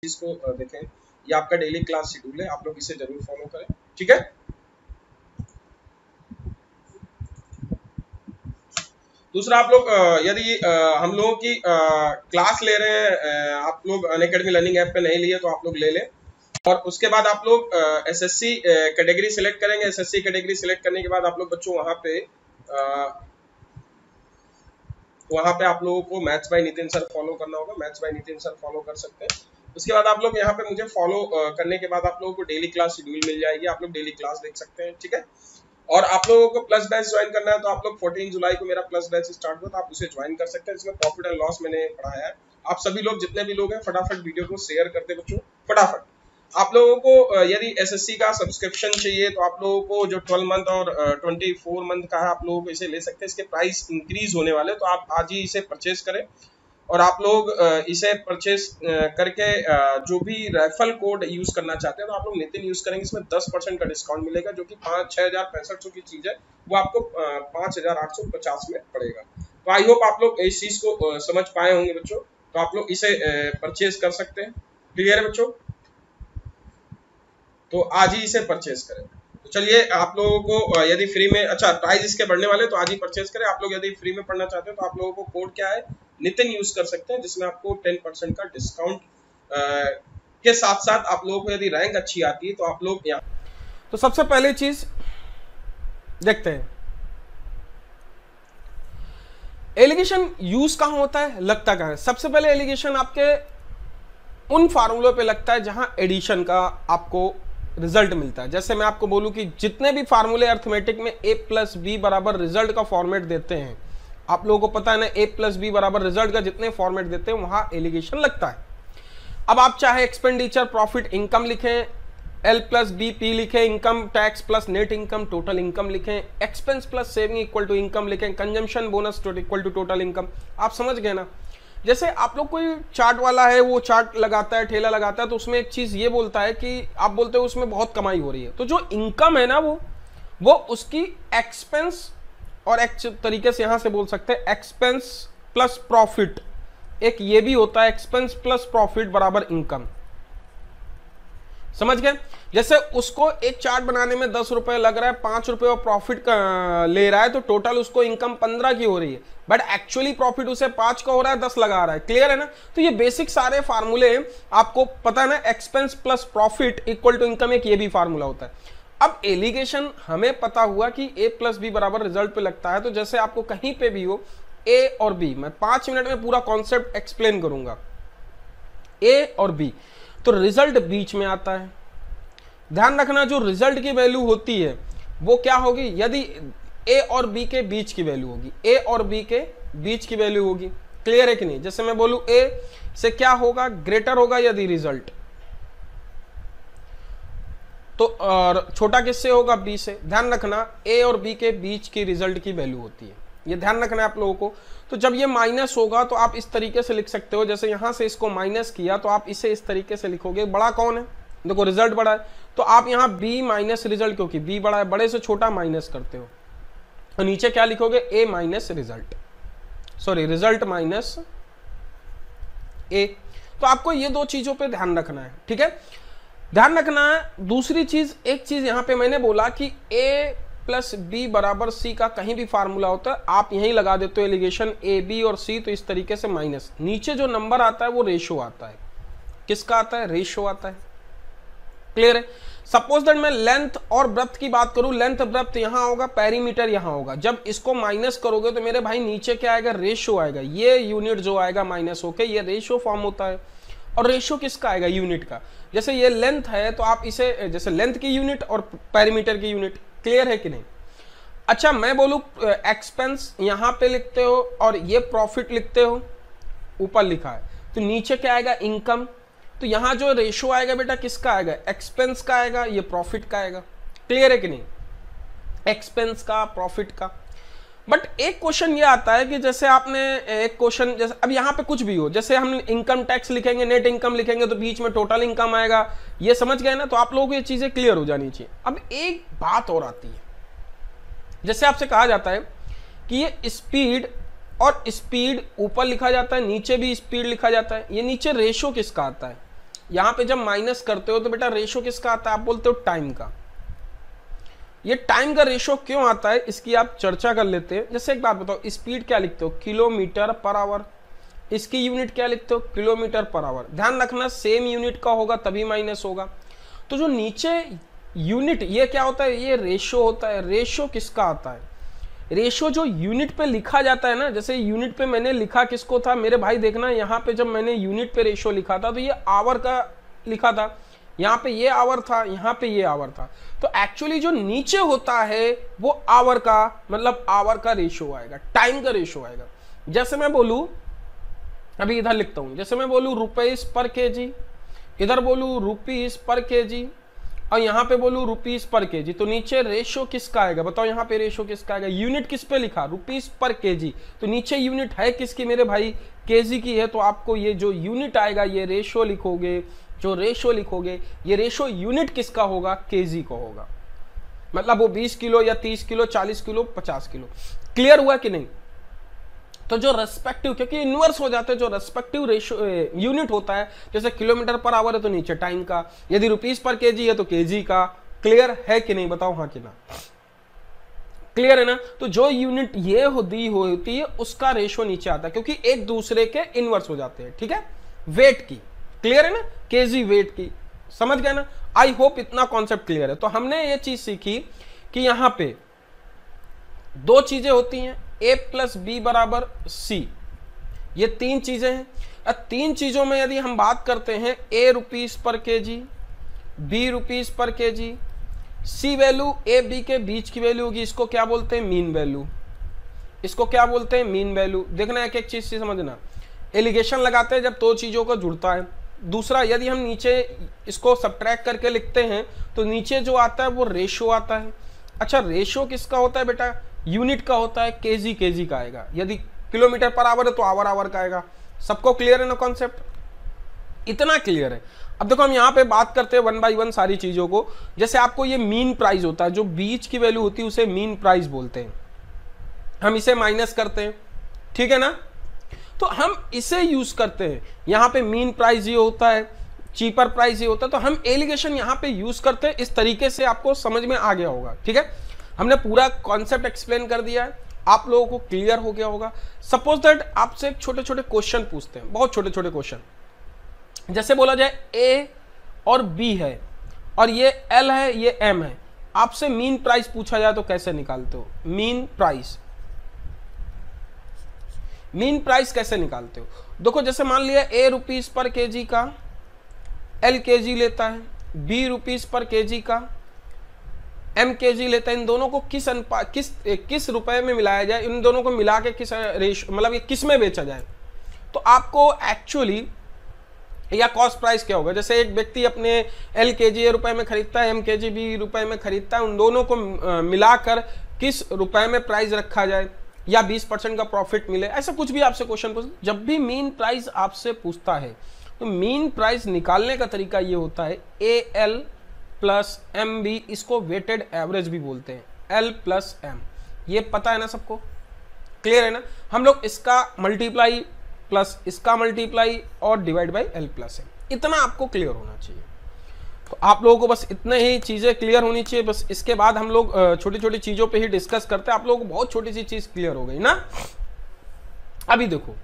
इसको देखें, ये आपका डेली क्लास शेड्यूल है, आप लोग इसे जरूर फॉलो करें, ठीक है। दूसरा, आप लोग यदि हम लोगों की क्लास ले रहे हैं, आप लोग अनअकैडमी लर्निंग ऐप पे नहीं लिए तो आप लोग ले लें, और उसके बाद आप लोग एसएससी कैटेगरी सिलेक्ट करेंगे। एसएससी कैटेगरी सिलेक्ट करने के बाद आप लोग बच्चों वहाँ पे आप लोगों को maths by Nitin sir follow करना होगा, maths by Nitin sir follow कर सकते हैं। उसके बाद आप लोग यहाँ पे मुझे फॉलो करने के बाद आप लोगों को डेली क्लास शेड्यूल मिल जाएगी, आप लोग डेली क्लास देख सकते हैं, ठीक है। और आप लोगों को प्लस बैच ज्वाइन करना है तो आप लोग 14 जुलाई को मेरा प्लस बैच स्टार्ट हुआ, तो आप उसे ज्वाइन कर सकते हैं, जिसमें प्रॉफिट एंड लॉस मैंने पढ़ाया है। आप सभी लोग जितने भी लोग हैं फटाफट वीडियो को शेयर करते बच्चों, फटाफट। आप लोगों को यदि एसएससी का सब्सक्रिप्शन चाहिए तो आप लोगों को जो 12 मंथ और 24 मंथ का है, आप लोगों को इसे ले सकते हैं। इसके प्राइस इंक्रीज होने वाले, तो आप आज ही इसे परचेज करें, और आप लोग इसे परचेज करके जो भी रेफरल कोड यूज करना चाहते हैं तो आप लोग नितिन यूज करेंगे, इसमें 10% का डिस्काउंट मिलेगा, जो कि 6,065 की चीज है वो आपको 5,850 में पड़ेगा। तो आई होप आप लोग इस चीज को समझ पाए होंगे बच्चों, तो आप लोग इसे परचेज कर सकते हैं। क्लियर है बच्चों? तो आज ही इसे परचेज करें। तो चलिए, आप लोगों को यदि फ्री में, अच्छा प्राइस इसके बढ़ने वाले तो आज ही परचेज करें। आप लोग यदि फ्री में पढ़ना चाहते हैं तो आप लोगों को कोड क्या है, नितिन यूज कर सकते हैं, जिसमें आपको 10% का डिस्काउंट के साथ साथ आप लोगों को यदि रैंक अच्छी आती है तो आप लोग यहाँ। तो सबसे पहले चीज देखते हैं, एलिगेशन यूज कहां होता है, लगता कहां है। सबसे पहले एलिगेशन आपके उन फार्मूलों पे लगता है जहां एडिशन का आपको रिजल्ट मिलता है। जैसे मैं आपको बोलूं कि जितने भी फार्मूले अर्थमेटिक में a प्लस बी बराबर रिजल्ट का फॉर्मेट देते हैं, आप लोगों को पता है ना, a प्लस बी बराबर रिजल्ट का जितने फॉर्मेट देते हैं वहां एलिगेशन लगता है। अब आप चाहे एक्सपेंडिचर प्रॉफिट इनकम लिखें, एल प्लस बी पी लिखें, income tax plus net income total income लिखें, expense plus saving equal to income लिखें, consumption bonus equal to total income, आप समझ गए ना। जैसे आप लोग कोई चार्ट वाला है, वो चार्ट लगाता है, ठेला लगाता है, तो उसमें एक चीज ये बोलता है कि आप बोलते हो उसमें बहुत कमाई हो रही है, तो जो इनकम है ना वो उसकी एक्सपेंस, और एक तरीके से यहां से बोल सकते हैं एक्सपेंस प्लस प्रॉफिट, एक ये भी होता है एक्सपेंस प्लस प्रॉफिट बराबर इनकम, समझ गए। जैसे उसको एक चार्ट बनाने में 10 रुपए लग रहा है, 5 रुपए और प्रॉफिट का ले रहा है, तो टोटल उसको इनकम 15 की हो रही है, बट एक्चुअली प्रॉफिट उसे 5 का हो रहा है, 10 लगा रहा है। क्लियर है ना। तो ये बेसिक सारे फार्मूले आपको पता है ना, expense plus profit equal to income, एक ये भी फार्मूला होता है। अब एलिगेशन हमें पता हुआ कि a प्लस बी बराबर रिजल्ट पे लगता है, तो जैसे आपको कहीं पे भी हो a और b, मैं 5 मिनट में पूरा कॉन्सेप्ट एक्सप्लेन करूंगा, a और b, तो रिजल्ट बीच में आता है। ध्यान रखना, जो रिजल्ट की वैल्यू होती है वो क्या होगी, यदि a और b के बीच की वैल्यू होगी, a और b के बीच की वैल्यू होगी। क्लियर है कि नहीं। जैसे मैं बोलूं a से क्या होगा, ग्रेटर होगा यदि रिजल्ट, तो और छोटा किससे होगा, b से। ध्यान रखना, a और b के बीच की रिजल्ट की वैल्यू होती है, ये ध्यान रखना है आप लोगों को। तो जब ये माइनस होगा तो आप इस तरीके से लिख सकते हो, जैसे यहां से इसको माइनस किया तो आप इसे इस तरीके से लिखोगे, बड़ा कौन है, देखो रिजल्ट बड़ा है, तो आप यहाँ b माइनस रिजल्ट, क्योंकि b बड़ा है, बड़े से छोटा माइनस करते हो, तो नीचे क्या लिखोगे, a minus result, sorry result minus a। तो आपको ये दो चीजों पे ध्यान रखना है, ठीक है, ध्यान रखना है। दूसरी चीज, एक चीज यहाँ पे मैंने बोला कि a प्लस बी बराबर सी का कहीं भी फार्मूला होता है, आप यहीं लगा देते हो एलिगेशन a b और c, तो इस तरीके से माइनस, नीचे जो नंबर आता है वो रेशो आता है, किसका आता है, रेशो आता है। क्लियर है। सपोज दैट मैं लेंथ और ब्रेड्थ की बात करूं, लेंथ ब्रेड्थ यहां होगा, पेरीमीटर यहां होगा, जब इसको माइनस करोगे तो मेरे भाई नीचे क्या आएगा, रेशो आएगा, ये यूनिट जो आएगा माइनस होके ये रेशो फॉर्म होता है। और रेशो किसका आएगा, यूनिट का। जैसे ये लेंथ है तो आप इसे जैसे लेंथ की यूनिट और पेरीमीटर की यूनिट, क्लियर है कि नहीं। अच्छा मैं बोलूं एक्सपेंस यहां पे लिखते हो और ये प्रॉफिट लिखते हो, ऊपर लिखा है, तो नीचे क्या आएगा, इनकम, तो यहां जो रेशो आएगा बेटा किसका आएगा, एक्सपेंस का आएगा, ये प्रॉफिट का आएगा। क्लियर है कि नहीं, एक्सपेंस का, प्रॉफिट का। बट एक क्वेश्चन ये आता है कि जैसे आपने एक क्वेश्चन, जैसे अब यहाँ पे कुछ भी हो, जैसे हम इनकम टैक्स लिखेंगे, नेट इनकम लिखेंगे, तो बीच में टोटल इनकम आएगा, ये समझ गए ना। तो आप लोगों को ये चीजें क्लियर हो जानी चाहिए। अब एक बात और आती है, जैसे आपसे कहा जाता है कि ये स्पीड और स्पीड ऊपर लिखा जाता है, नीचे भी स्पीड लिखा जाता है, ये नीचे रेशो किसका आता है, यहां पे जब माइनस करते हो तो बेटा रेशो किसका आता है, आप बोलते हो टाइम का। ये टाइम का रेशो क्यों आता है इसकी आप चर्चा कर लेते हैं। जैसे एक बात बताओ, स्पीड क्या लिखते हो, किलोमीटर पर आवर, इसकी यूनिट क्या लिखते हो, किलोमीटर पर आवर। ध्यान रखना सेम यूनिट का होगा तभी माइनस होगा। तो जो नीचे यूनिट ये क्या होता है, ये रेशो होता है। रेशो किसका आता है, रेशो जो यूनिट पे लिखा जाता है ना, जैसे यूनिट पे मैंने लिखा किसको था मेरे भाई, देखना यहाँ पे जब मैंने यूनिट पे रेशो लिखा था तो ये आवर का लिखा था, यहाँ पे ये आवर था, यहाँ पे ये आवर था। तो एक्चुअली जो नीचे होता है वो आवर का, मतलब आवर का रेशो आएगा, टाइम का रेशो आएगा। जैसे मैं बोलूं, अभी इधर लिखता हूं, जैसे मैं बोलूं रुपीस पर केजी, इधर बोलूं रुपीस पर केजी, और यहाँ पे बोलूं रुपीस पर केजी, तो नीचे रेशो किसका आएगा बताओ, यहाँ पे रेशो किसका आएगा, यूनिट किस पे लिखा, रुपीस पर केजी, तो नीचे यूनिट है किसकी मेरे भाई, केजी की है। तो आपको ये जो यूनिट आएगा ये रेशो लिखोगे, जो रेशो लिखोगे ये रेशो यूनिट किसका होगा, केजी का होगा। मतलब वो 20 किलो या 30 किलो 40 किलो 50 किलो। क्लियर हुआ कि नहीं। तो जो रेस्पेक्टिव, क्योंकि इनवर्स हो जाते हैं, जो रेस्पेक्टिव रेशो यूनिट होता है, जैसे किलोमीटर पर आवर है तो नीचे टाइम का, यदि रुपीस पर केजी है तो केजी का। क्लियर है कि नहीं बताओ, हाँ कि ना। क्लियर है ना। तो जो यूनिट ये होती है उसका रेशो नीचे आता है, क्योंकि एक दूसरे के इनवर्स हो जाते हैं। ठीक है, वेट की। क्लियर है ना, केजी वेट की, समझ गए ना। आई होप इतना कॉन्सेप्ट क्लियर है। तो हमने ये चीज सीखी कि यहां पे दो चीजें होती हैं, a प्लस बी बराबर सी, ये तीन चीजें हैं। तीन चीजों में यदि हम बात करते हैं, a रुपीस पर केजी, b रुपीस पर KG, c value a b के बीच की वैल्यू होगी, इसको क्या बोलते हैं, मीन वैल्यू। इसको क्या बोलते हैं, मीन वैल्यू। देखना एक एक चीज से समझना। एलिगेशन लगाते हैं जब दो चीजों को जुड़ता है। दूसरा, यदि हम नीचे इसको सब्ट्रैक्ट करके लिखते हैं तो नीचे जो आता है वो रेशो आता है। अच्छा, रेशो किसका होता है बेटा, यूनिट का होता है, केजी केजी का आएगा। यदि किलोमीटर पर आवर है तो आवर आवर का आएगा। सबको क्लियर है ना कॉन्सेप्ट, इतना क्लियर है। अब देखो हम यहाँ पे बात करते हैं 1 बाय 1 सारी चीजों को। जैसे आपको ये मीन प्राइस होता है, जो बीच की वैल्यू होती है उसे मीन प्राइस बोलते हैं। हम इसे माइनस करते हैं, ठीक है ना। तो हम इसे यूज करते हैं, यहाँ पे मीन प्राइस ये होता है, चीपर प्राइस ये होता है। तो हम एलिगेशन यहाँ पे यूज करते हैं। इस तरीके से आपको समझ में आ गया होगा। ठीक है, हमने पूरा कॉन्सेप्ट एक्सप्लेन कर दिया है, आप लोगों को क्लियर हो गया होगा। सपोज दैट आपसे छोटे छोटे क्वेश्चन पूछते हैं, बहुत छोटे छोटे क्वेश्चन। जैसे बोला जाए A और B है और ये L है, ये M है। आपसे मीन प्राइस पूछा जाए तो कैसे निकालते हो, मीन प्राइस। मीन प्राइस कैसे निकालते हो, देखो जैसे मान लिया A रुपीस पर केजी का, L केजी लेता है, B रुपीस पर केजी का, M केजी लेता है। इन दोनों को किस रुपए में मिलाया जाए, इन दोनों को मिला के किस रेशो, मतलब ये किस में बेचा जाए। तो आपको एक्चुअली या कॉस्ट प्राइस क्या होगा, जैसे एक व्यक्ति अपने L केजी A रुपए में खरीदता है, M केजी B रुपए में खरीदता है, उन दोनों को मिलाकर किस रुपए में प्राइस रखा जाए या 20% का प्रॉफिट मिले, ऐसा कुछ भी आपसे क्वेश्चन पूछ। जब भी मीन प्राइस आपसे पूछता है तो मीन प्राइस निकालने का तरीका ये होता है AL प्लस MB, इसको वेटेड एवरेज भी बोलते हैं, L प्लस M। ये पता है ना सबको, क्लियर है ना। हम लोग इसका मल्टीप्लाई प्लस इसका मल्टीप्लाई और divide by L plus M, इतना आपको क्लियर होना चाहिए। तो आप लोगों को बस इतने ही चीजें क्लियर होनी चाहिए। बस इसके बाद हम लोग छोटी छोटी चीजों पे ही डिस्कस करते हैं। आप लोगों को बहुत छोटी सी चीज क्लियर हो गई ना। अभी देखो,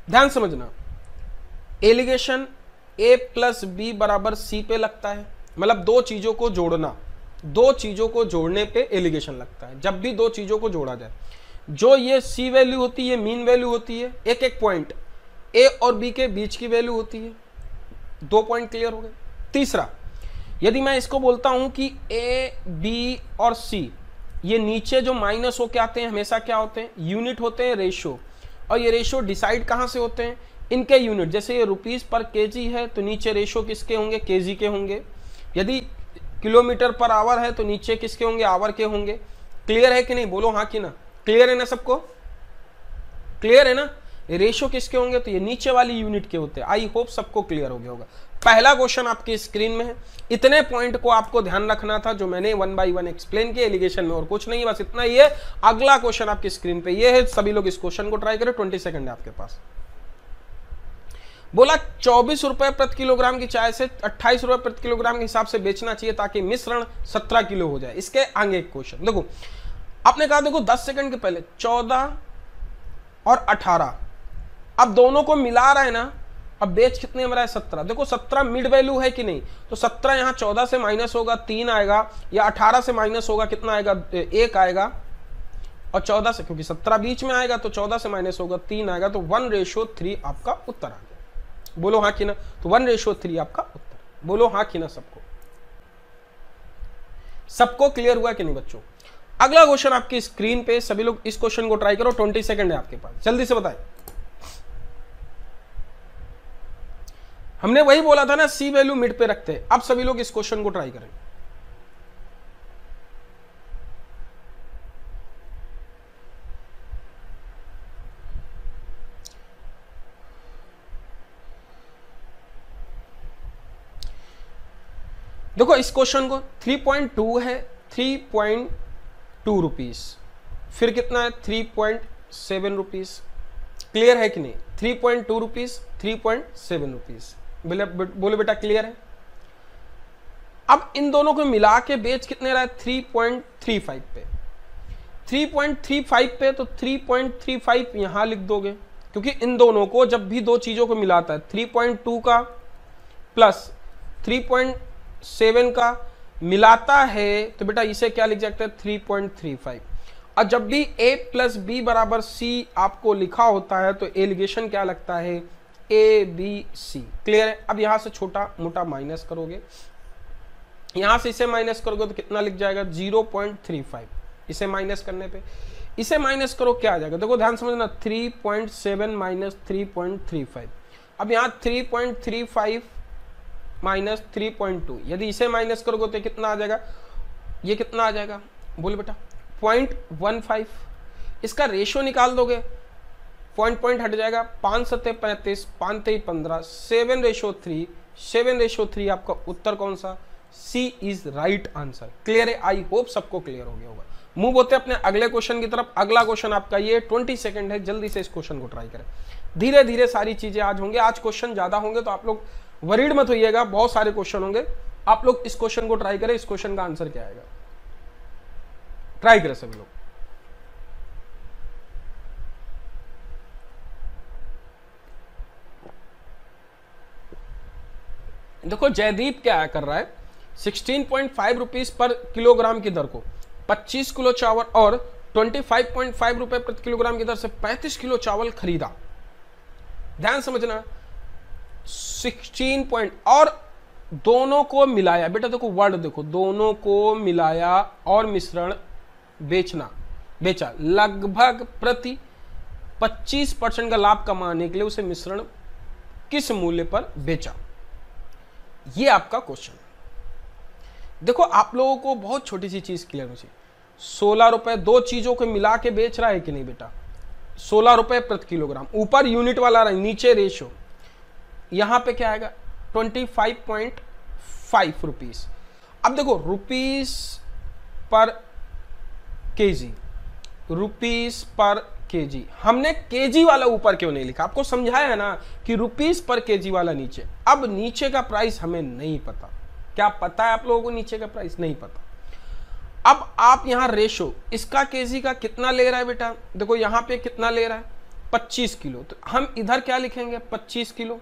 ध्यान समझना, एलिगेशन A प्लस B बराबर C पे लगता है, मतलब दो चीजों को जोड़ना, दो चीजों को जोड़ने पे एलिगेशन लगता है। जब भी दो चीजों को जोड़ा जाए, जो ये C वैल्यू होती है, मीन वैल्यू होती है, एक एक पॉइंट A और B के बीच की वैल्यू होती है। दो पॉइंट क्लियर हो गए। तीसरा, यदि मैं इसको बोलता हूं कि A, B और C, ये नीचे जो माइनस होके आते हैं हमेशा क्या होते हैं, यूनिट होते हैं, रेशो। और ये रेशो डिसाइड कहां से होते हैं, इनके यूनिट। जैसे ये रुपीस पर केजी है तो नीचे रेशो किसके होंगे, केजी के होंगे। यदि किलोमीटर पर आवर है तो नीचे किसके होंगे, आवर के होंगे। क्लियर है कि नहीं, बोलो हाँ कि ना। क्लियर है ना सबको, क्लियर है ना। रेशो किसके होंगे, तो ये नीचे वाली यूनिट के होते हैं। आई होप सबको क्लियर हो गया होगा। पहला क्वेश्चन आपकी स्क्रीन में है। इतने पॉइंट को आपको ध्यान रखना था जो मैंने 1 बाय 1 एक्सप्लेन किया एलिगेशन में, और कुछ नहीं, बस इतना ही है। अगला क्वेश्चन आपकी स्क्रीन पे ये है, सभी लोग इस क्वेश्चन को ट्राई करें। 20 सेकंड है आपके पास। बोला 24 रुपए प्रति किलोग्राम की चाय से 28 रुपए प्रति किलोग्राम के हिसाब से बेचना चाहिए ताकि मिश्रण 17 किलो हो जाए। इसके आगे एक क्वेश्चन देखो, आपने कहा देखो 10 सेकंड के पहले 14 और 18, अब दोनों को मिला रहा है ना, अब बेच कितने में रहा है 17। देखो 17 मिड वैल्यू है कि नहीं, तो 17 यहाँ 14 से माइनस होगा 3 आएगा, या 18 से माइनस होगा कितना आएगा 1 आएगा, और 14 से क्योंकि 17 बीच में आएगा तो 14 से माइनस होगा 3 आएगा, तो 1:3 आपका उत्तर आ गया। बोलो हाँ कि ना, तो 1:3 आपका उत्तर। बोलो हाँ कि ना सबको, सबको क्लियर हुआ कि नहीं बच्चों। अगला क्वेश्चन आपकी स्क्रीन पे, सभी लोग इस क्वेश्चन को ट्राई करो, 20 सेकंड है आपके पास, जल्दी से बताएं। हमने वही बोला था ना, सी वैल्यू मिड पे रखते हैं। अब सभी लोग इस क्वेश्चन को ट्राई करें। देखो इस क्वेश्चन को 3.2 है, 3.2 रुपीज, फिर कितना है 3.7 रुपीज। क्लियर है कि नहीं, 3.2 रुपीज, 3.7 रुपीज। बोले बेटा क्लियर है। अब इन दोनों को मिला के बेच कितने रहा है 3.35 पे, 3.35 पे, तो 3.35 यहां लिख दोगे, क्योंकि इन दोनों को जब भी दो चीजों को मिलाता है 3.2 का प्लस 3.7 का मिलाता है, तो बेटा इसे क्या लिख सकते हैं 3.35। और जब भी a प्लस बी बराबर सी आपको लिखा होता है तो एलिगेशन क्या लगता है ए बी सी। क्लियर है। अब यहां से छोटा मोटा माइनस करोगे, यहां से इसे माइनस करोगे तो कितना लिख जाएगा 0.35। इसे माइनस करने पे, इसे माइनस करो क्या आ जाएगा, देखो ध्यान समझना 3.7 माइनस 3.35। अब यहाँ 3.35 माइनस 3.2, यदि इसे माइनस करोगे तो कितना आ जाएगा, ये कितना आ जाएगा बोले बेटा 0.15। इसका रेशियो निकाल दोगे, पॉइंट हट जाएगा, 5 7 35, 5 3 15, 7:3, 7:3 आपका उत्तर कौन सा, सी इज राइट आंसर। क्लियर है। आई होप सबको क्लियर हो गया होगा। मूव होते अपने अगले क्वेश्चन की तरफ। अगला क्वेश्चन आपका ये 20 सेकंड है, जल्दी से इस क्वेश्चन को ट्राई करें। धीरे धीरे सारी चीजें आज होंगे, आज क्वेश्चन ज्यादा होंगे तो आप लोग वरीड मत होइएगा, बहुत सारे क्वेश्चन होंगे। आप लोग इस क्वेश्चन को ट्राई करें, इस क्वेश्चन का आंसर क्या आएगा, ट्राई करें सभी लोग। देखो जयदीप क्या कर रहा है, 16.5 रुपीज पर किलोग्राम की दर को 25 किलो चावल और 25.5 रुपए प्रति किलोग्राम की दर से 35 किलो चावल खरीदा। ध्यान समझना, 16 पॉइंट और दोनों को मिलाया। बेटा देखो वर्ड देखो, दोनों को मिलाया और मिश्रण बेचा। लगभग प्रति 25% का लाभ कमाने के लिए उसे मिश्रण किस मूल्य पर बेचा, ये आपका क्वेश्चन है। देखो आप लोगों को बहुत छोटी सी चीज क्लियर हो चाहिए, 16 रुपए दो चीजों को मिला के बेच रहा है कि नहीं बेटा, 16 रुपए प्रति किलोग्राम। ऊपर यूनिट वाला रहा, नीचे रेशियो, यहां पे क्या आएगा 25.5 रुपीज। अब देखो रुपीस पर केजी, रुपीस पर केजी, हमने केजी वाला ऊपर क्यों नहीं लिखा, आपको समझाया ना कि रुपीस पर केजी वाला नीचे। अब नीचे का प्राइस हमें नहीं पता, क्या पता है आप लोगों को नीचे का प्राइस नहीं पता। अब आप यहां रेशो, इसका केजी का कितना ले रहा है बेटा, देखो यहां पे कितना ले रहा है 25 किलो, तो हम इधर क्या लिखेंगे 25 किलो,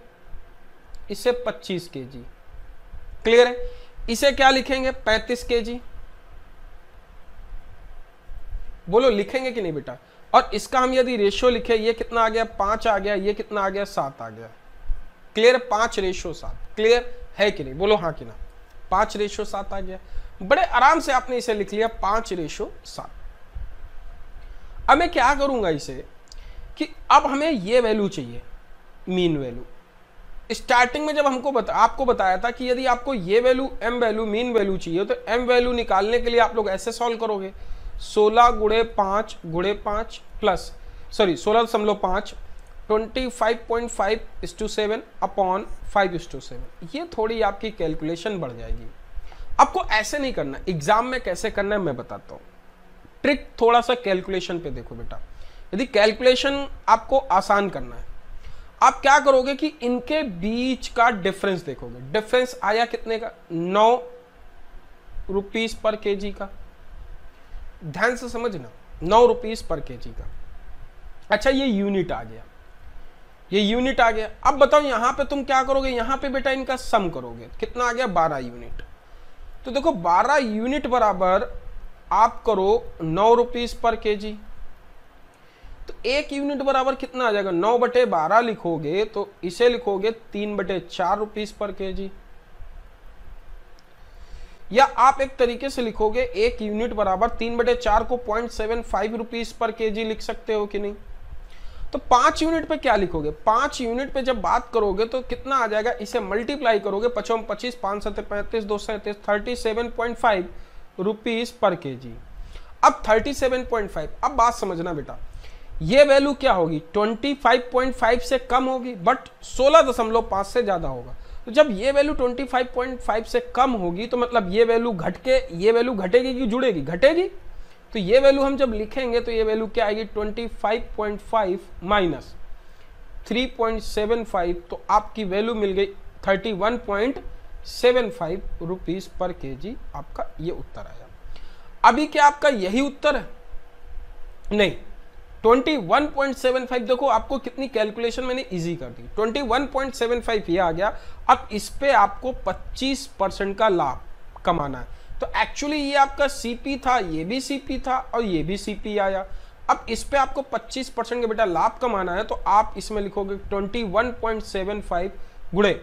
इसे 25 केजी। क्लियर है। इसे क्या लिखेंगे 35 केजी। बोलो लिखेंगे कि नहीं बेटा। और इसका हम यदि रेशियो लिखे, ये कितना आ गया 5 आ गया, ये कितना आ गया 7 आ गया। क्लियर, 5:7। क्लियर है कि नहीं, बोलो हाँ कि ना। 5:7 आ गया, बड़े आराम से आपने इसे लिख लिया 5:7। अब मैं क्या करूंगा इसे कि अब हमें ये वैल्यू चाहिए, मीन वैल्यू। स्टार्टिंग में जब हमको आपको बताया था कि यदि आपको ये value m value mean value चाहिए तो एम वैल्यू निकालने के लिए आप लोग ऐसे सॉल्व करोगे, 16 गुणे 5 प्लस 16.5 25.5:7 अपॉन 5:7। ये थोड़ी आपकी कैलकुलेशन बढ़ जाएगी। आपको ऐसे नहीं करना, एग्जाम में कैसे करना है मैं बताता हूं। ट्रिक थोड़ा सा कैलकुलेशन पे देखो बेटा। यदि कैलकुलेशन आपको आसान करना है, आप क्या करोगे कि इनके बीच का डिफरेंस देखोगे। डिफरेंस आया कितने का? 9 रुपीस पर केजी का। ध्यान से समझना, 9 रुपीस पर केजी का। अच्छा, ये यूनिट आ गया, ये यूनिट आ गया। अब बताओ यहां पे तुम क्या करोगे? यहां पे बेटा इनका सम करोगे, कितना आ गया? 12 यूनिट। तो देखो 12 यूनिट बराबर आप करो 9 रुपीस पर केजी, तो 1 यूनिट बराबर कितना आ जाएगा? 9/12 लिखोगे तो इसे लिखोगे 3/4 रुपीस पर केजी। या आप एक तरीके से लिखोगे 1 यूनिट बराबर 3/4 को 0.75 रुपीस पर केजी लिख सकते हो कि नहीं? तो 5 यूनिट पे क्या लिखोगे? 5 यूनिट पे जब बात करोगे तो कितना आ जाएगा? इसे मल्टीप्लाई करोगे, 55 25 5 7 35 2 37 37.5 रुपीस पर केजी। अब 37.5, अब बात समझना बेटा, ये वैल्यू क्या होगी? 25.5 से कम होगी, बट 16.5 से ज्यादा होगा। तो जब ये वैल्यू 25.5 से कम होगी तो मतलब ये वैल्यू घट के ये वैल्यू घटेगी कि जुड़ेगी? घटेगी। तो ये वैल्यू हम जब लिखेंगे तो ये वैल्यू क्या आएगी? 25.5 माइनस 3.75, तो आपकी वैल्यू मिल गई 31.75 रुपीस पर केजी। आपका ये उत्तर आया। अभी क्या आपका यही उत्तर है? नहीं, 21.75। देखो आपको कितनी कैलकुलेशन मैंने इजी कर दी। 21.75 ये आ गया। अब इस पे आपको 25% का लाभ कमाना है। तो एक्चुअली ये आपका सीपी था, ये भी सीपी था और ये भी सीपी आया। अब इस पे आपको 25% का बेटा लाभ कमाना है, तो आप इसमें लिखोगे 21.75 गुणे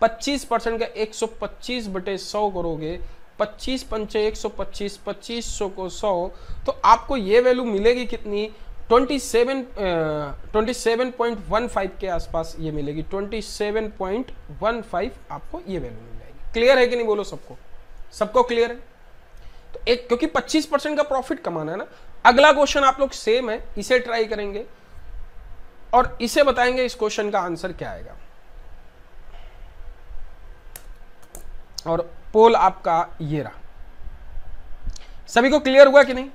25% का 125/100 करोगे, 25 पंचे 125, 2500 को 100, तो आपको ये वैल्यू मिलेगी कितनी? 27.15 के आसपास ये मिलेगी। 27.15 आपको ये वैल्यू मिल जाएगी। क्लियर है कि नहीं? बोलो सबको, सबको क्लियर है? तो एक, क्योंकि 25% का प्रॉफिट कमाना है ना। अगला क्वेश्चन आप लोग सेम है, इसे ट्राई करेंगे और इसे बताएंगे इस क्वेश्चन का आंसर क्या आएगा। और पोल आपका ये रहा। सभी को क्लियर हुआ कि नहीं?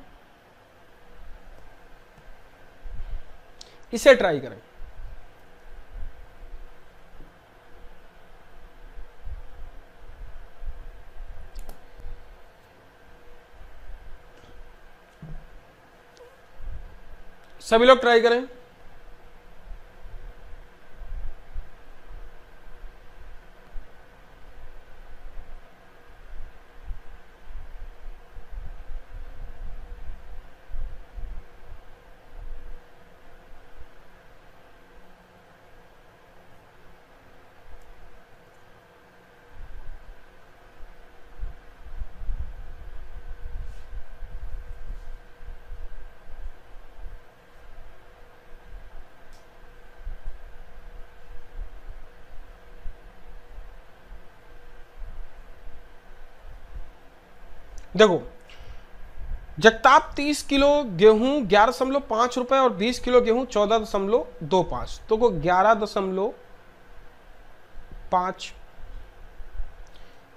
इसे ट्राई करें। सभी लोग ट्राई करें। देखो, जगताप 30 किलो गेहूं 11.5 रुपए और 20 किलो गेहूं 14.25, तो को 11.5।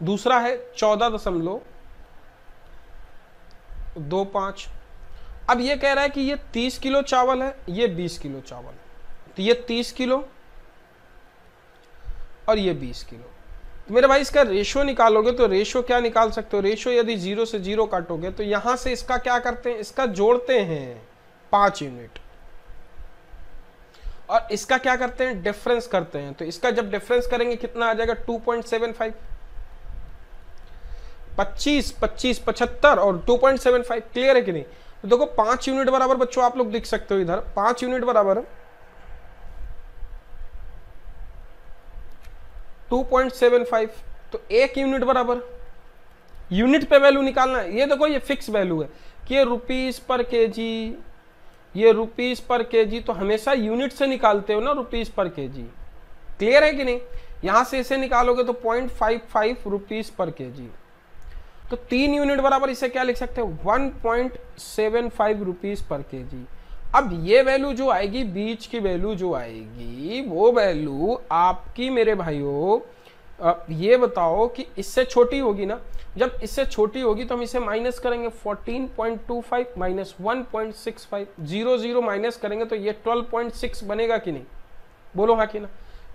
दूसरा है 14.25। अब ये कह रहा है कि ये 30 किलो चावल है, ये 20 किलो चावल है, तो ये 30 किलो और ये 20 किलो। तो मेरे भाई इसका रेशो निकालोगे तो रेशो क्या निकाल सकते हो? रेशो यदि 0 से 0 काटोगे तो यहां से इसका क्या करते हैं? इसका जोड़ते हैं 5 यूनिट, और इसका क्या करते हैं? डिफरेंस करते हैं। तो इसका जब डिफरेंस करेंगे कितना आ जाएगा? 2.75। 25 25 75 और 2.75। क्लियर है कि नहीं? तो देखो 5 यूनिट बराबर बच्चों आप लोग देख सकते हो इधर 5 यूनिट बराबर 2.75। तो 1 यूनिट बराबर, यूनिट पे वैल्यू निकालना है। ये देखो ये फिक्स वैल्यू है कि ये रुपीस पर केजी, ये रुपीस पर केजी, तो हमेशा यूनिट से निकालते हो ना रुपीस पर केजी। क्लियर है कि नहीं? यहां से इसे निकालोगे तो 0.55 रुपीस पर केजी। तो 3 यूनिट बराबर इसे क्या लिख सकते हो? 1.75 रुपीस पर केजी। अब ये वैल्यू जो आएगी, बीच की वैल्यू जो आएगी, वो वैल्यू आपकी मेरे भाइयों ये बताओ कि इससे छोटी होगी ना। जब इससे छोटी होगी तो हम इसे माइनस करेंगे, 14.25 माइनस 1.65, 0 0 माइनस करेंगे तो ये 12.6 बनेगा कि नहीं? बोलो हाँ कि ना।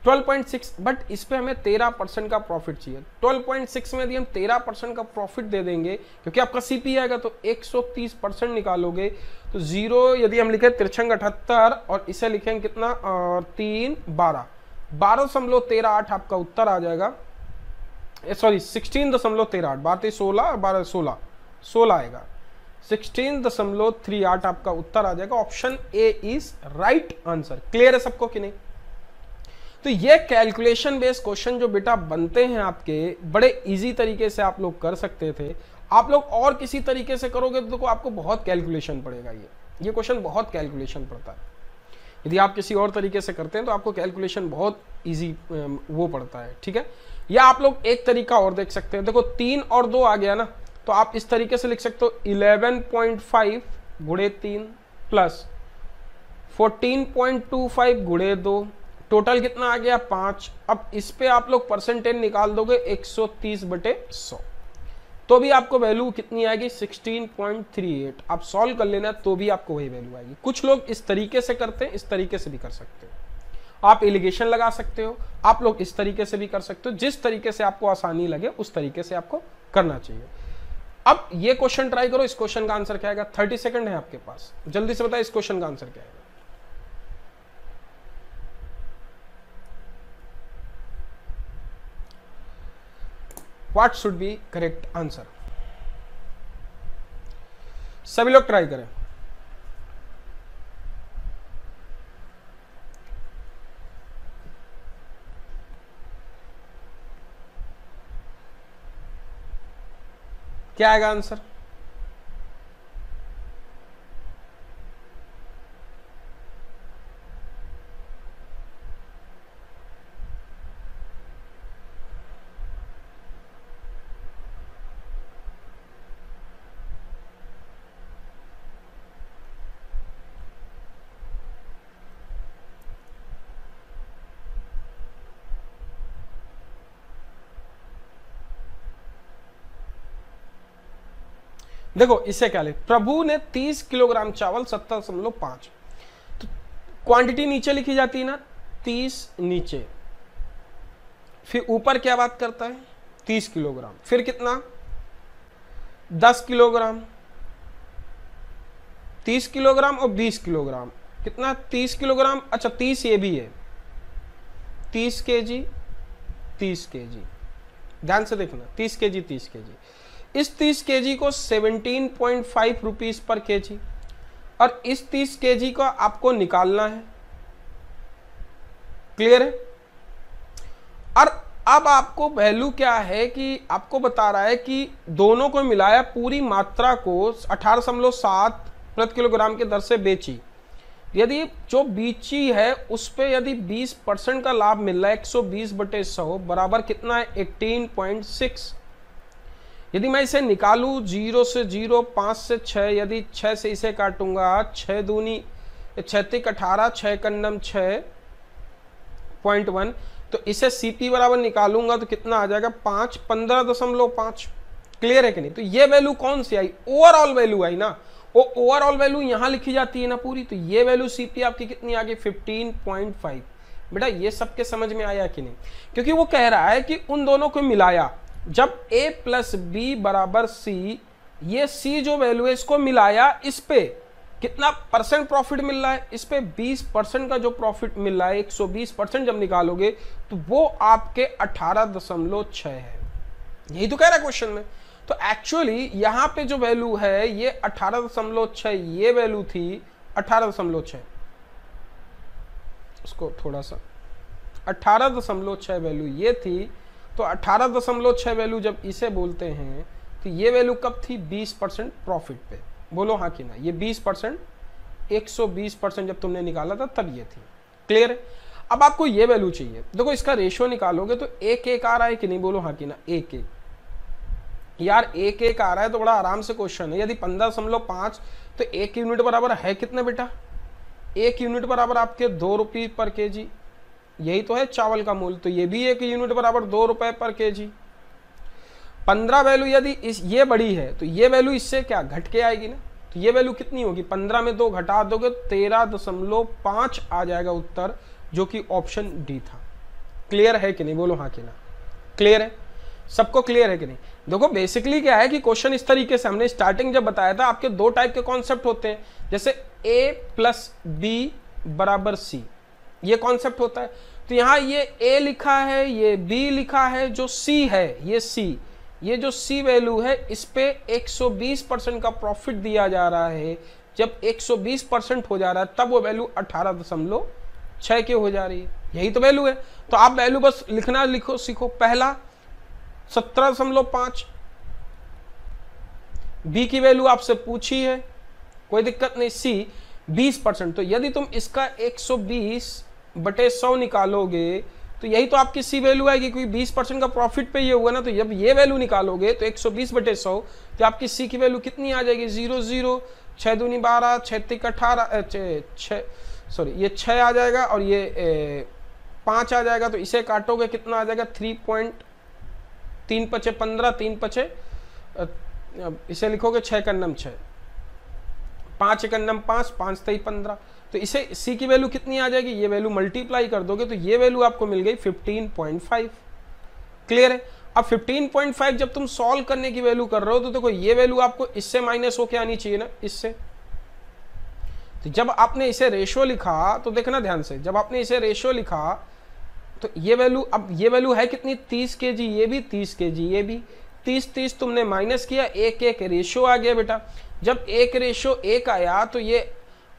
12.6, बट इस पे हमें 13% का प्रॉफिट चाहिए। 12.6 में यदि हम 13% का प्रॉफिट दे देंगे, क्योंकि आपका सीपी आएगा तो 130% निकालोगे तो 0, यदि हम लिखे 378 और इसे लिखेंगे कितना 3 12 12.138 आपका उत्तर आ जाएगा। सॉरी 16.138, 12 16 12 16 आएगा, 16.38 आपका उत्तर आ जाएगा। Option A is right answer. Clear है सबको कि नहीं? तो ये कैलकुलेशन बेस्ड क्वेश्चन जो बेटा बनते हैं आपके, बड़े इजी तरीके से आप लोग कर सकते थे। आप लोग और किसी तरीके से करोगे तो आपको बहुत कैलकुलेशन पड़ेगा। ये क्वेश्चन बहुत कैलकुलेशन पड़ता है। यदि आप किसी और तरीके से करते हैं तो आपको कैलकुलेशन बहुत इजी वो पड़ता है, ठीक है। या आप लोग एक तरीका और देख सकते हैं, देखो 3 और 2 आ गया ना, तो आप इस तरीके से लिख सकते हो 11.5 गुणे 3 प्लस 14.25 गुणे 2, टोटल कितना आ गया 5। अब इस पे आप लोग परसेंटेज निकाल दोगे 130/100, तो भी आपको वैल्यू कितनी आएगी 16.38। आप सॉल्व कर लेना तो भी आपको वही वैल्यू आएगी। कुछ लोग इस तरीके से करते हैं, इस तरीके से भी कर सकते हो, आप एलिगेशन लगा सकते हो, आप लोग इस तरीके से भी कर सकते हो। जिस तरीके से आपको आसानी लगे उस तरीके से आपको करना चाहिए। अब ये क्वेश्चन ट्राई करो, इस क्वेश्चन का आंसर क्या आएगा। 30 सेकंड है आपके पास, जल्दी से बताओ इस क्वेश्चन का आंसर क्या आएगा। What should be correct answer? सभी लोग ट्राई करें। क्या आएगा आंसर? देखो इसे क्या ले, प्रभु ने 30 किलोग्राम चावल 70.5, तो क्वांटिटी नीचे लिखी जाती है ना, 30 नीचे, फिर ऊपर क्या बात करता है 30 किलोग्राम, फिर कितना 10 किलोग्राम, 30 किलोग्राम और 20 किलोग्राम, कितना 30 किलोग्राम। अच्छा 30 ये भी है, 30 केजी 30 केजी, ध्यान से देखना 30 केजी 30 केजी। इस 30 केजी को 17.5 रुपीज पर केजी, और इस 30 केजी को आपको निकालना है। क्लियर है? और अब आपको वैल्यू क्या है कि आपको बता रहा है कि दोनों को मिलाया, पूरी मात्रा को 18.7 प्रति किलोग्राम के दर से बेची। यदि जो बीची है उस पे यदि 20% का लाभ मिल रहा है 120/100 बराबर कितना है 18.6। यदि मैं इसे निकालूं 0 से 0, 5 से 6, यदि 6 से इसे काटूंगा 6 दूनी 6 18, 6 कन्नम 6.1, तो इसे सीपी बराबर निकालूंगा तो कितना आ जाएगा 5 15.5। क्लियर है कि नहीं? तो ये वैल्यू कौन सी आई? ओवरऑल वैल्यू आई ना, वो ओवरऑल वैल्यू यहां लिखी जाती है ना पूरी, तो ये वैल्यू सीपी आपकी कितनी आ गई 15.5। बेटा ये सबके समझ में आया कि नहीं? क्योंकि वो कह रहा है कि उन दोनों को मिलाया, जब a प्लस बी बराबर c, ये c जो वैल्यू है इसको मिलाया, इस पे कितना परसेंट प्रॉफिट मिल रहा है, इस पे 20% का जो प्रॉफिट मिल रहा है 120% जब निकालोगे तो वो आपके 18.6 है। यही तो कह रहा है क्वेश्चन में। तो एक्चुअली यहां पे जो वैल्यू है ये 18.6, ये वैल्यू थी 18.6, उसको थोड़ा सा 18.6 वैल्यू ये थी, तो 18.6 वैल्यू जब इसे बोलते हैं तो ये वैल्यू कब थी 20% प्रॉफिट पे। बोलो हाँ कि ना, ये 20% 120% जब तुमने निकाला था तब ये थी। क्लियर है? अब आपको ये वैल्यू चाहिए, देखो इसका रेशियो निकालोगे तो 1:1 आ रहा है कि नहीं? बोलो हाँ कि ना 1:1। यार 1:1 आ रहा है तो बड़ा आराम से क्वेश्चन है। यदि 15.5 तो 1 यूनिट बराबर है कितने बेटा? 1 यूनिट बराबर आपके 2 रुपये पर केजी, यही तो है चावल का मूल्य, तो ये भी 1 यूनिट बराबर 2 रुपए पर केजी। 15 वैल्यू यदि इस ये बड़ी है तो ये वैल्यू इससे क्या घट के आएगी ना, तो ये वैल्यू कितनी होगी? 15 में 2 घटा दोगे 13.5 आ जाएगा उत्तर, जो कि ऑप्शन डी था। क्लियर है कि नहीं, बोलो हाँ कि ना। क्लियर है, सबको क्लियर है कि नहीं। देखो बेसिकली क्या है कि क्वेश्चन इस तरीके से, हमने स्टार्टिंग जब बताया था आपके दो टाइप के कॉन्सेप्ट होते हैं, जैसे a प्लस बी बराबर सी, ये कॉन्सेप्ट होता है। तो यहाँ ये a लिखा है, ये b लिखा है, जो c है ये c, ये जो c वैल्यू है इस पे 120% का प्रॉफिट दिया जा रहा है। जब 120% हो जा रहा है तब वो वैल्यू 18.6 की हो जा रही है, यही तो वैल्यू है। तो आप वैल्यू बस लिखना लिखो सीखो। पहला 17.5, बी की वैल्यू आपसे पूछी है, कोई दिक्कत नहीं। सी 20%, तो यदि तुम इसका 120/100 निकालोगे तो यही तो आपकी सी वैल्यू आएगी, क्योंकि 20% का प्रॉफिट पे ये हुआ ना। तो जब ये वैल्यू निकालोगे तो 120/100, तो आपकी सी की वैल्यू कितनी आ जाएगी, 0 0, 6 दूनी 12, 6 3 18, सॉरी ये 6 आ जाएगा और ये 5 आ जाएगा। तो इसे काटोगे कितना आ जाएगा, 3.3 5 15, 3 5 इसे लिखोगे 6 का नम 6, 5 1 नम 5, 5 3 15। तो इसे सी की वैल्यू कितनी आ जाएगी, ये वैल्यू मल्टीप्लाई कर दोगे तो ये वैल्यू आपको मिल गई 15.5। क्लियर है। अब 15.5 जब तुम सॉल्व करने की वैल्यू कर रहे हो तो देखो ये वैल्यू आपको इससे माइनस होके आनी चाहिए ना, इससे। तो जब आपने इसे रेशियो लिखा तो देखना ध्यान से, जब आपने इसे रेशियो लिखा तो ये वैल्यू, अब ये वैल्यू है कितनी, 30 kg, ये भी 30 kg, ये भी 30 तुमने माइनस किया, एक रेशियो आ गया बेटा। जब 1:1 आया तो ये,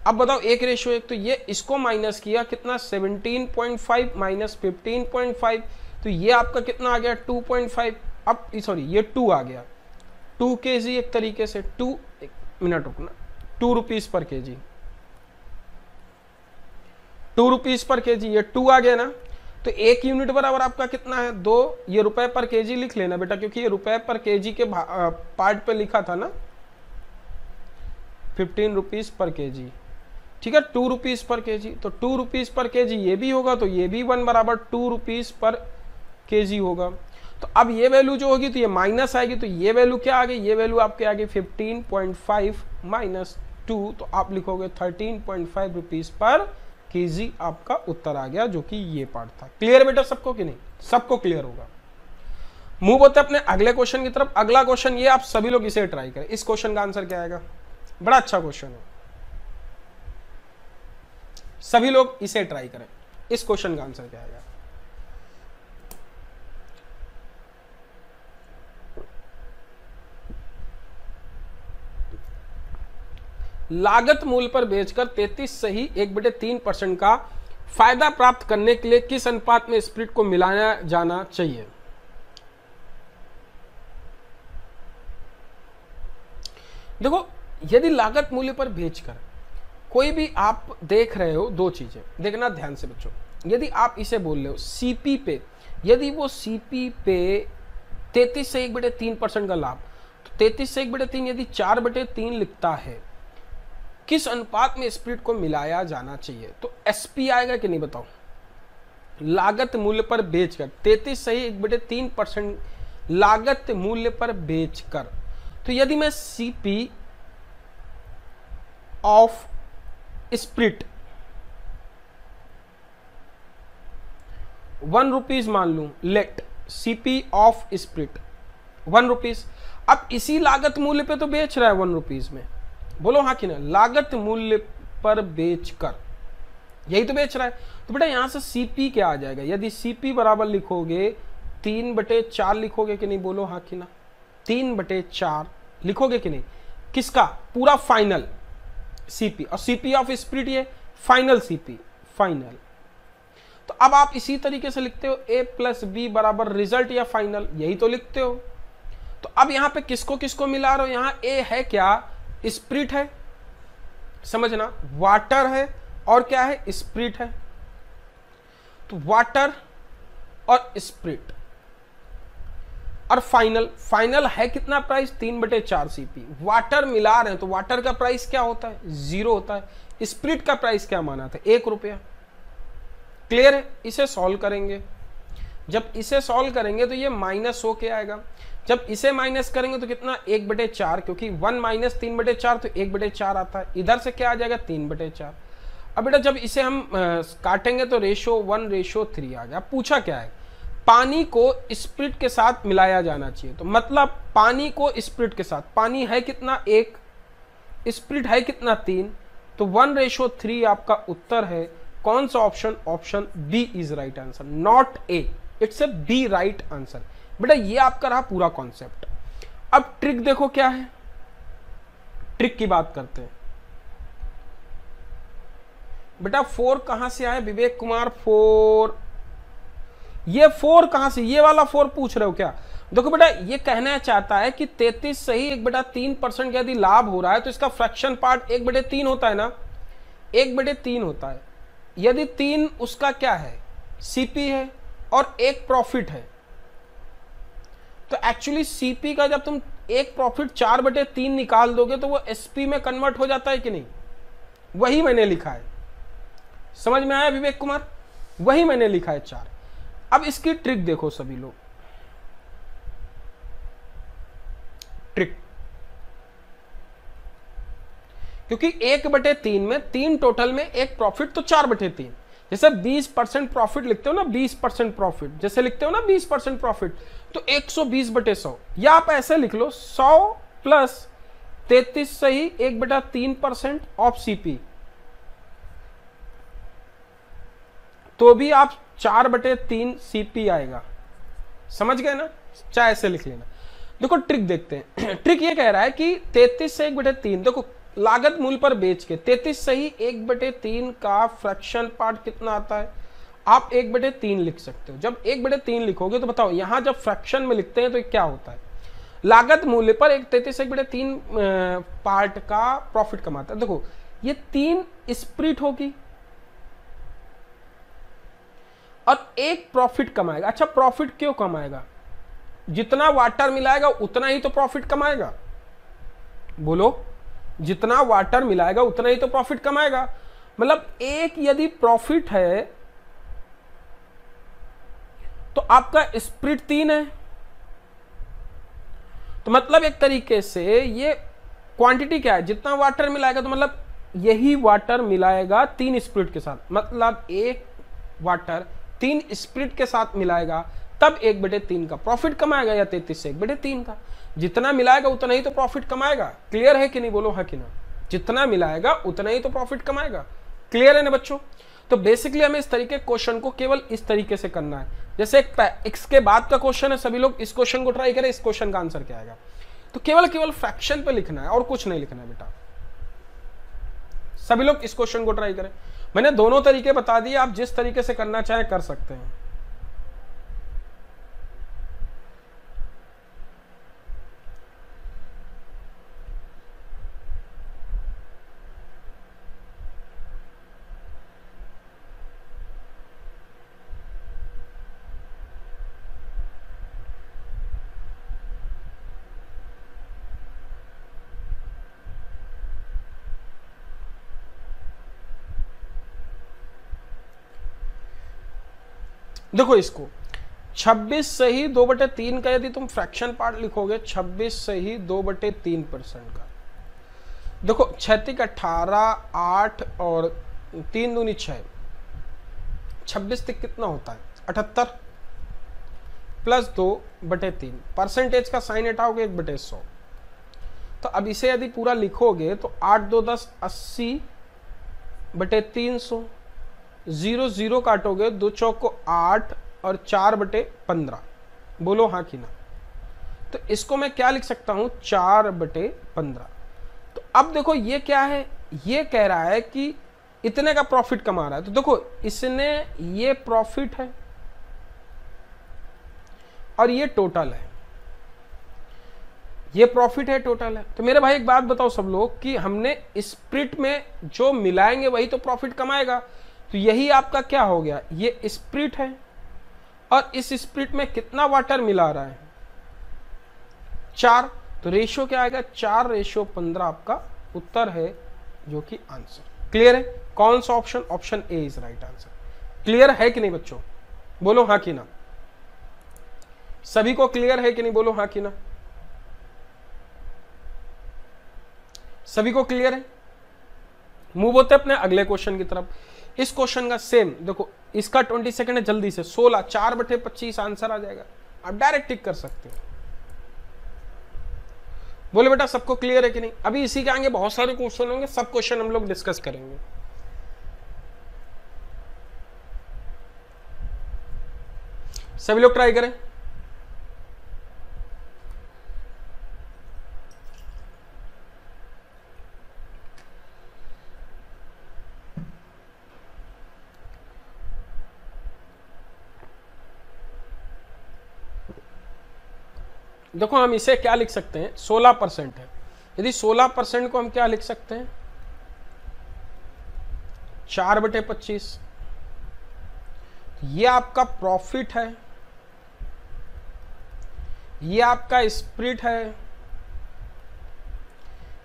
अब बताओ 1:1, तो ये इसको माइनस किया कितना, 17.5 माइनस 15.5, तो ये आपका कितना आ गया, 2.5। अब सॉरी ये 2 आ गया, 2 kg एक तरीके से, 2 एक मिनट रुकना, 2 rupees per kg, 2 rupees per kg, ये 2 आ गया ना। तो 1 यूनिट बराबर आपका कितना है, 2। ये रुपए पर kg लिख लेना बेटा, क्योंकि ये रुपए पर kg के पार्ट पे लिखा था ना, 15 रुपीज पर kg, ठीक है। 2 रुपीज पर kg, तो 2 रुपीज पर kg ये भी होगा, तो ये भी 1 बराबर 2 रुपीज पर kg होगा। तो अब ये वैल्यू जो होगी तो ये माइनस आएगी, तो ये वैल्यू क्या आ गई, ये वैल्यू आपके आ गई 15.5 माइनस 2, तो आप लिखोगे 13.5 रुपीज पर kg, आपका उत्तर आ गया, जो कि ये पार्ट था। क्लियर बेटा सबको कि नहीं, सबको क्लियर होगा। मूव होते अपने अगले क्वेश्चन की तरफ। अगला क्वेश्चन ये, आप सभी लोग इसे ट्राई करें। इस क्वेश्चन का आंसर क्या आएगा, बड़ा अच्छा क्वेश्चन है, सभी लोग इसे ट्राई करें। इस क्वेश्चन का आंसर क्या आएगा, लागत मूल्य पर बेचकर 33 सही 1/3% का फायदा प्राप्त करने के लिए किस अनुपात में स्प्लिट को मिलाया जाना चाहिए। देखो यदि लागत मूल्य पर बेचकर कोई भी आप देख रहे हो, दो चीजें देखना ध्यान से बच्चों। यदि आप इसे बोल रहे हो सीपी पे, यदि वो सीपी पे 33 से 1/3% का लाभ, तो 33 से 1/3 यदि 4/3 लिखता है, किस अनुपात में स्प्लिट को मिलाया जाना चाहिए, तो एसपी आएगा कि नहीं बताओ। लागत मूल्य पर बेचकर 33 सही 1/3% लागत मूल्य पर बेचकर, तो यदि मैं सीपी ऑफ स्प्लिट 1 रुपीज मान लूं, let CP of split 1 rupees. अब इसी लागत मूल्य पे तो बेच रहा है 1 रुपीज में, बोलो हाँ कि ना, लागत मूल्य पर बेचकर यही तो बेच रहा है। तो बेटा यहां से सीपी क्या आ जाएगा, यदि सीपी बराबर लिखोगे 3/4 लिखोगे कि नहीं, बोलो हाँ कि ना, 3/4 लिखोगे कि नहीं, किसका, पूरा फाइनल सीपी, और सीपी ऑफ स्प्लिट ये फाइनल सीपी, फाइनल। तो अब आप इसी तरीके से लिखते हो a प्लस बी बराबर रिजल्ट या फाइनल, यही तो लिखते हो। तो अब यहां पे किसको किसको मिला रहे हो, यहां a है क्या, स्प्रिट है, समझना, वाटर है और क्या है, स्प्रिट है। तो वाटर और स्प्रिट और फाइनल, फाइनल है कितना प्राइस, 3/4 सीपी। वाटर मिला रहे हैं तो वाटर का प्राइस क्या होता है, 0 होता है। स्प्रिट का प्राइस क्या माना था, 1 रुपया। क्लियर है। इसे सॉल्व करेंगे, जब इसे सॉल्व करेंगे तो ये माइनस होके आएगा। जब इसे माइनस करेंगे तो कितना, 1/4, क्योंकि 1 माइनस 3/4 तो 1/4 आता है। इधर से क्या आ जाएगा, 3/4। अब बेटा जब इसे हम काटेंगे तो रेशो 1:3 आ गया। पूछा क्या है, पानी को स्प्रिट के साथ मिलाया जाना चाहिए, तो मतलब पानी को स्प्रिट के साथ, पानी है कितना 1, स्प्रिट है कितना 3, तो 1:3 आपका उत्तर है। कौन सा option, option B is right answer, not A, it's a B right answer. बेटा ये आपका रहा पूरा कॉन्सेप्ट। अब ट्रिक देखो क्या है, ट्रिक की बात करते हैं। बेटा 4 कहां से आया विवेक कुमार, 4, ये 4 कहां से, ये वाला 4 पूछ रहे हो क्या? देखो बेटा ये कहना चाहता है कि 33 सही 1/3% का यदि लाभ हो रहा है तो इसका फ्रैक्शन पार्ट 1/3 होता है ना, 1/3 होता है। यदि 3 उसका क्या है, सीपी है और 1 प्रॉफिट है, तो एक्चुअली सीपी का जब तुम 1 प्रॉफिट 4/3 निकाल दोगे तो वो एसपी में कन्वर्ट हो जाता है कि नहीं? वही मैंने लिखा है, समझ में आया विवेक कुमार? वही मैंने लिखा है 4। अब इसकी ट्रिक देखो सभी लोग, ट्रिक, क्योंकि 1/3 में 3 टोटल में 1 प्रॉफिट तो 4/3, जैसे 20% प्रॉफिट लिखते हो ना, 20% प्रॉफिट जैसे लिखते हो ना 20% प्रॉफिट, तो 120/100, या आप ऐसे लिख लो 100 प्लस 33 सही 1/3% ऑफ सीपी, तो भी आप 4/3 सीपी आएगा। समझ गए ना? चाहे ऐसे लिख लेना। देखो ट्रिक देखते हैं। ट्रिक ये कह रहा है कि 33 से 1/3, देखो लागत मूल्य पर बेच के 33 सही 1/3 का फ्रैक्शन पार्ट कितना आता है, आप 1/3 लिख सकते हो। जब 1/3 लिखोगे तो बताओ यहां जब फ्रैक्शन में लिखते हैं तो क्या होता है, लागत मूल्य पर 33 से 1/3 पार्ट का प्रॉफिट कमाता है। देखो ये 3 स्प्रिट होगी और 1 प्रॉफिट कमाएगा। अच्छा प्रॉफिट क्यों कमाएगा, जितना वाटर मिलाएगा उतना ही तो प्रॉफिट कमाएगा, बोलो, जितना वाटर मिलाएगा उतना ही तो प्रॉफिट कमाएगा। मतलब 1 यदि प्रॉफिट है तो आपका स्प्रिट 3 है, तो मतलब एक तरीके से ये क्वांटिटी क्या है, जितना वाटर मिलाएगा, तो मतलब यही वाटर मिलाएगा 3 स्प्रिट के साथ, मतलब 1 वाटर 3 स्प्रिट के साथ मिलाएगा तब 1/3 का प्रॉफिट कमाएगा, या 33 से 1/3 का, जितना मिलाएगा उतना ही तो प्रॉफिट कमाएगा। क्लियर है कि नहीं, बोलो हाँ कि ना? जितना मिलाएगा उतना ही तो प्रॉफिट कमाएगा। क्लियर है ना बच्चों? तो बेसिकली हमें इस तरीके क्वेश्चन को केवल इस तरीके से करना है। जैसे एक्स के बाद का क्वेश्चन है, सभी लोग इस क्वेश्चन को ट्राई करें, इस क्वेश्चन का आंसर क्या आएगा। तो केवल फ्रैक्शन पे लिखना है और कुछ नहीं लिखना है बेटा। सभी लोग इस क्वेश्चन को ट्राई करें। मैंने दोनों तरीके बता दिए, आप जिस तरीके से करना चाहें कर सकते हैं। देखो इसको 26 सही 2/3 का यदि तुम फ्रैक्शन पार्ट लिखोगे, 26 सही 2/3% का, देखो 6 18 8 और 3 दूनी 6, 26 तक कितना होता है 78 प्लस 2/3, परसेंटेज का साइन हटाओगे 1/100। तो अब इसे यदि पूरा लिखोगे तो 8 2 10 80/300, 0 0 काटोगे 2 चौक को 8 और 4/15, बोलो हाँ कि ना? तो इसको मैं क्या लिख सकता हूं 4/15। तो अब देखो ये क्या है, ये कह रहा है कि इतने का प्रॉफिट कमा रहा है, तो देखो इसने ये प्रॉफिट है और ये टोटल है, ये प्रॉफिट है टोटल है। तो मेरे भाई एक बात बताओ सब लोग कि हमने स्प्रिट में जो मिलाएंगे वही तो प्रॉफिट कमाएगा, तो यही आपका क्या हो गया, ये स्प्रिट है और इस स्प्रिट में कितना वाटर मिला रहा है 4, तो रेशियो क्या आएगा 4:15 आपका उत्तर है, जो कि आंसर। क्लियर है? कौन सा option, option A is right answer. Clear है कि नहीं बच्चों, बोलो हाँ कि ना? सभी को क्लियर है कि नहीं, बोलो हाँ कि ना? सभी को क्लियर है? मूव होते अपने अगले क्वेश्चन की तरफ। इस क्वेश्चन का सेम देखो, इसका 20 सेकंड है, जल्दी से 16 4/25 आंसर आ जाएगा, आप डायरेक्ट टिक कर सकते हो। बोले बेटा सबको क्लियर है कि नहीं? अभी इसी के आगे बहुत सारे क्वेश्चन होंगे, सब क्वेश्चन हम लोग डिस्कस करेंगे। सभी लोग ट्राई करें। देखो हम इसे क्या लिख सकते हैं, 16% है। यदि 16% को हम क्या लिख सकते हैं, 4/25। ये आपका प्रॉफिट है, ये आपका स्प्लिट है,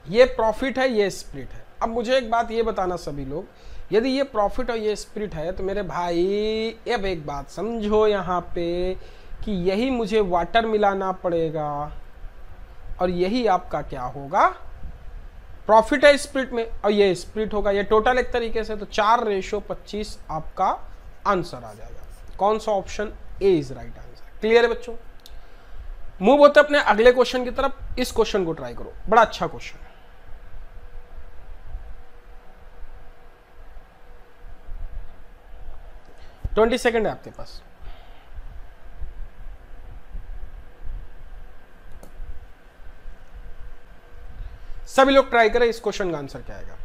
ये प्रॉफिट है, ये स्प्लिट है। अब मुझे एक बात ये बताना सभी लोग, यदि ये प्रॉफिट और ये स्प्लिट है तो मेरे भाई अब एक बात समझो यहाँ पे कि यही मुझे वाटर मिलाना पड़ेगा और यही आपका क्या होगा, प्रॉफिट है स्प्लिट में और ये स्प्लिट होगा, ये टोटल एक तरीके से। तो 4/25 आपका आंसर आ जाएगा। कौन सा option? A is right answer. Clear है बच्चों? मूव होते अपने अगले क्वेश्चन की तरफ। इस क्वेश्चन को ट्राई करो, बड़ा अच्छा क्वेश्चन है। ट्वेंटी सेकेंड है आपके पास। सभी लोग ट्राई करें, इस क्वेश्चन का आंसर क्या आएगा।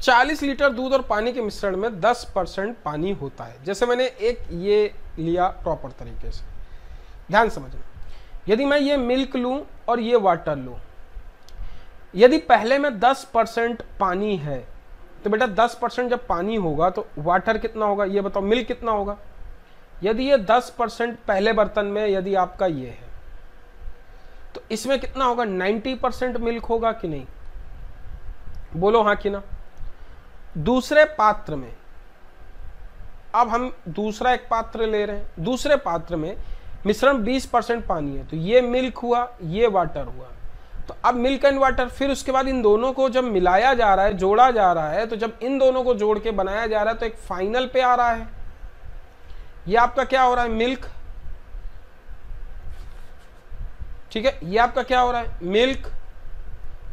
चालीस लीटर दूध और पानी के मिश्रण में 10% पानी होता है। जैसे मैंने एक ये लिया प्रॉपर तरीके से, ध्यान समझना। यदि मैं ये मिल्क लूं और ये वाटर लूं, यदि पहले में 10% पानी है तो बेटा 10% जब पानी होगा तो वाटर कितना होगा, ये बताओ, मिल्क कितना होगा। यदि ये 10% पहले बर्तन में यदि आपका ये है तो इसमें कितना होगा, 90% मिल्क होगा कि नहीं? बोलो हाँ कि ना। दूसरे पात्र में, अब हम दूसरा एक पात्र ले रहे हैं, दूसरे पात्र में मिश्रण 20% पानी है, तो ये मिल्क हुआ, ये वाटर हुआ। तो अब मिल्क एंड वाटर, फिर उसके बाद इन दोनों को जब मिलाया जा रहा है, जोड़ा जा रहा है, तो जब इन दोनों को जोड़ के बनाया जा रहा है तो एक फाइनल पे आ रहा है। ये आपका क्या हो रहा है, मिल्क। ठीक है, ये आपका क्या हो रहा है, मिल्क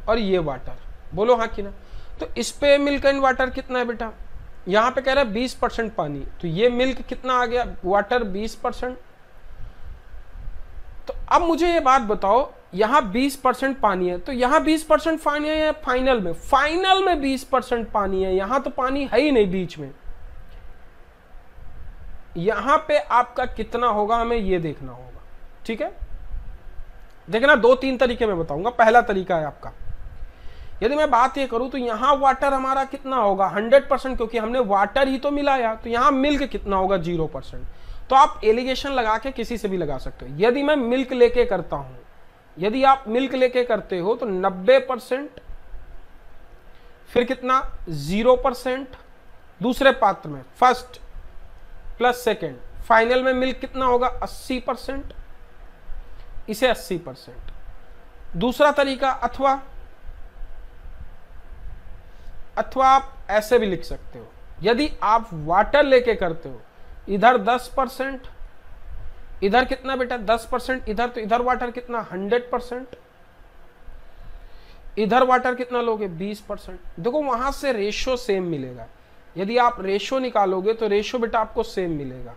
और ये वाटर। बोलो हाँ कि ना। तो इस पे मिल्क एंड वाटर कितना है बेटा, यहां पे कह रहा है 20% पानी, तो ये मिल्क कितना आ गया, वाटर 20%। तो अब मुझे ये बात बताओ, यहां 20% पानी है, तो यहां 20% पानी है या फाइनल में? फाइनल में 20% पानी है, यहां तो पानी है ही नहीं बीच में। यहां पे आपका कितना होगा हमें ये देखना होगा। ठीक है, देखना 2-3 तरीके में बताऊंगा। पहला तरीका है आपका, यदि मैं बात ये करूं तो यहां वाटर हमारा कितना होगा, 100%, क्योंकि हमने वाटर ही तो मिलाया। तो यहां मिल्क कितना होगा, 0%। तो आप एलिगेशन लगा के किसी से भी लगा सकते हो। यदि मैं मिल्क लेके करता हूं, यदि आप मिल्क लेके करते हो तो 90%, फिर कितना, 0% दूसरे पात्र में, फर्स्ट प्लस सेकेंड, फाइनल में मिल्क कितना होगा, 80%, इसे 80%। दूसरा तरीका, अथवा आप ऐसे भी लिख सकते हो, यदि आप वाटर लेके करते हो, इधर 10%, इधर कितना बेटा 10%, इधर, तो इधर वाटर कितना 100%, इधर वाटर कितना लोगे 20%। देखो वहां से रेशो सेम मिलेगा। यदि आप रेशो निकालोगे तो रेशो बेटा आपको सेम मिलेगा।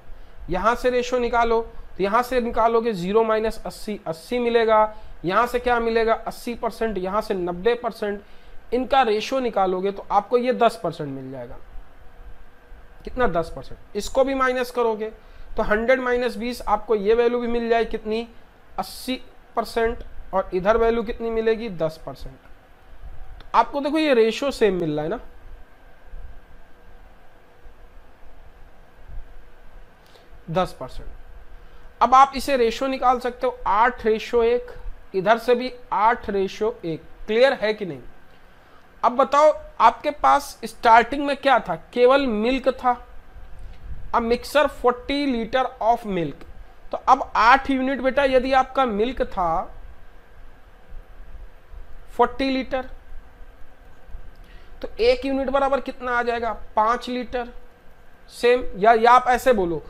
यहां से रेशो निकालो तो यहां से निकालोगे 0 - 80, 80 मिलेगा। यहां से क्या मिलेगा, 80%, यहां से 90%। इनका रेशो निकालोगे तो आपको ये 10% मिल जाएगा। कितना, 10%। इसको भी माइनस करोगे तो 100 - 20, आपको ये वैल्यू भी मिल जाए कितनी, 80%, और इधर वैल्यू कितनी मिलेगी, 10%। तो आपको देखो ये रेशो सेम मिल रहा है ना। अब आप इसे रेशो निकाल सकते हो, 8:1, इधर से भी 8:1। क्लियर है कि नहीं? अब बताओ, आपके पास स्टार्टिंग में क्या था, केवल मिल्क था, अ मिक्सर 40 लीटर ऑफ मिल्क। तो अब 8 यूनिट बेटा यदि आपका मिल्क था 40 लीटर, तो 1 यूनिट बराबर कितना आ जाएगा 5 लीटर। सेम, या आप ऐसे बोलो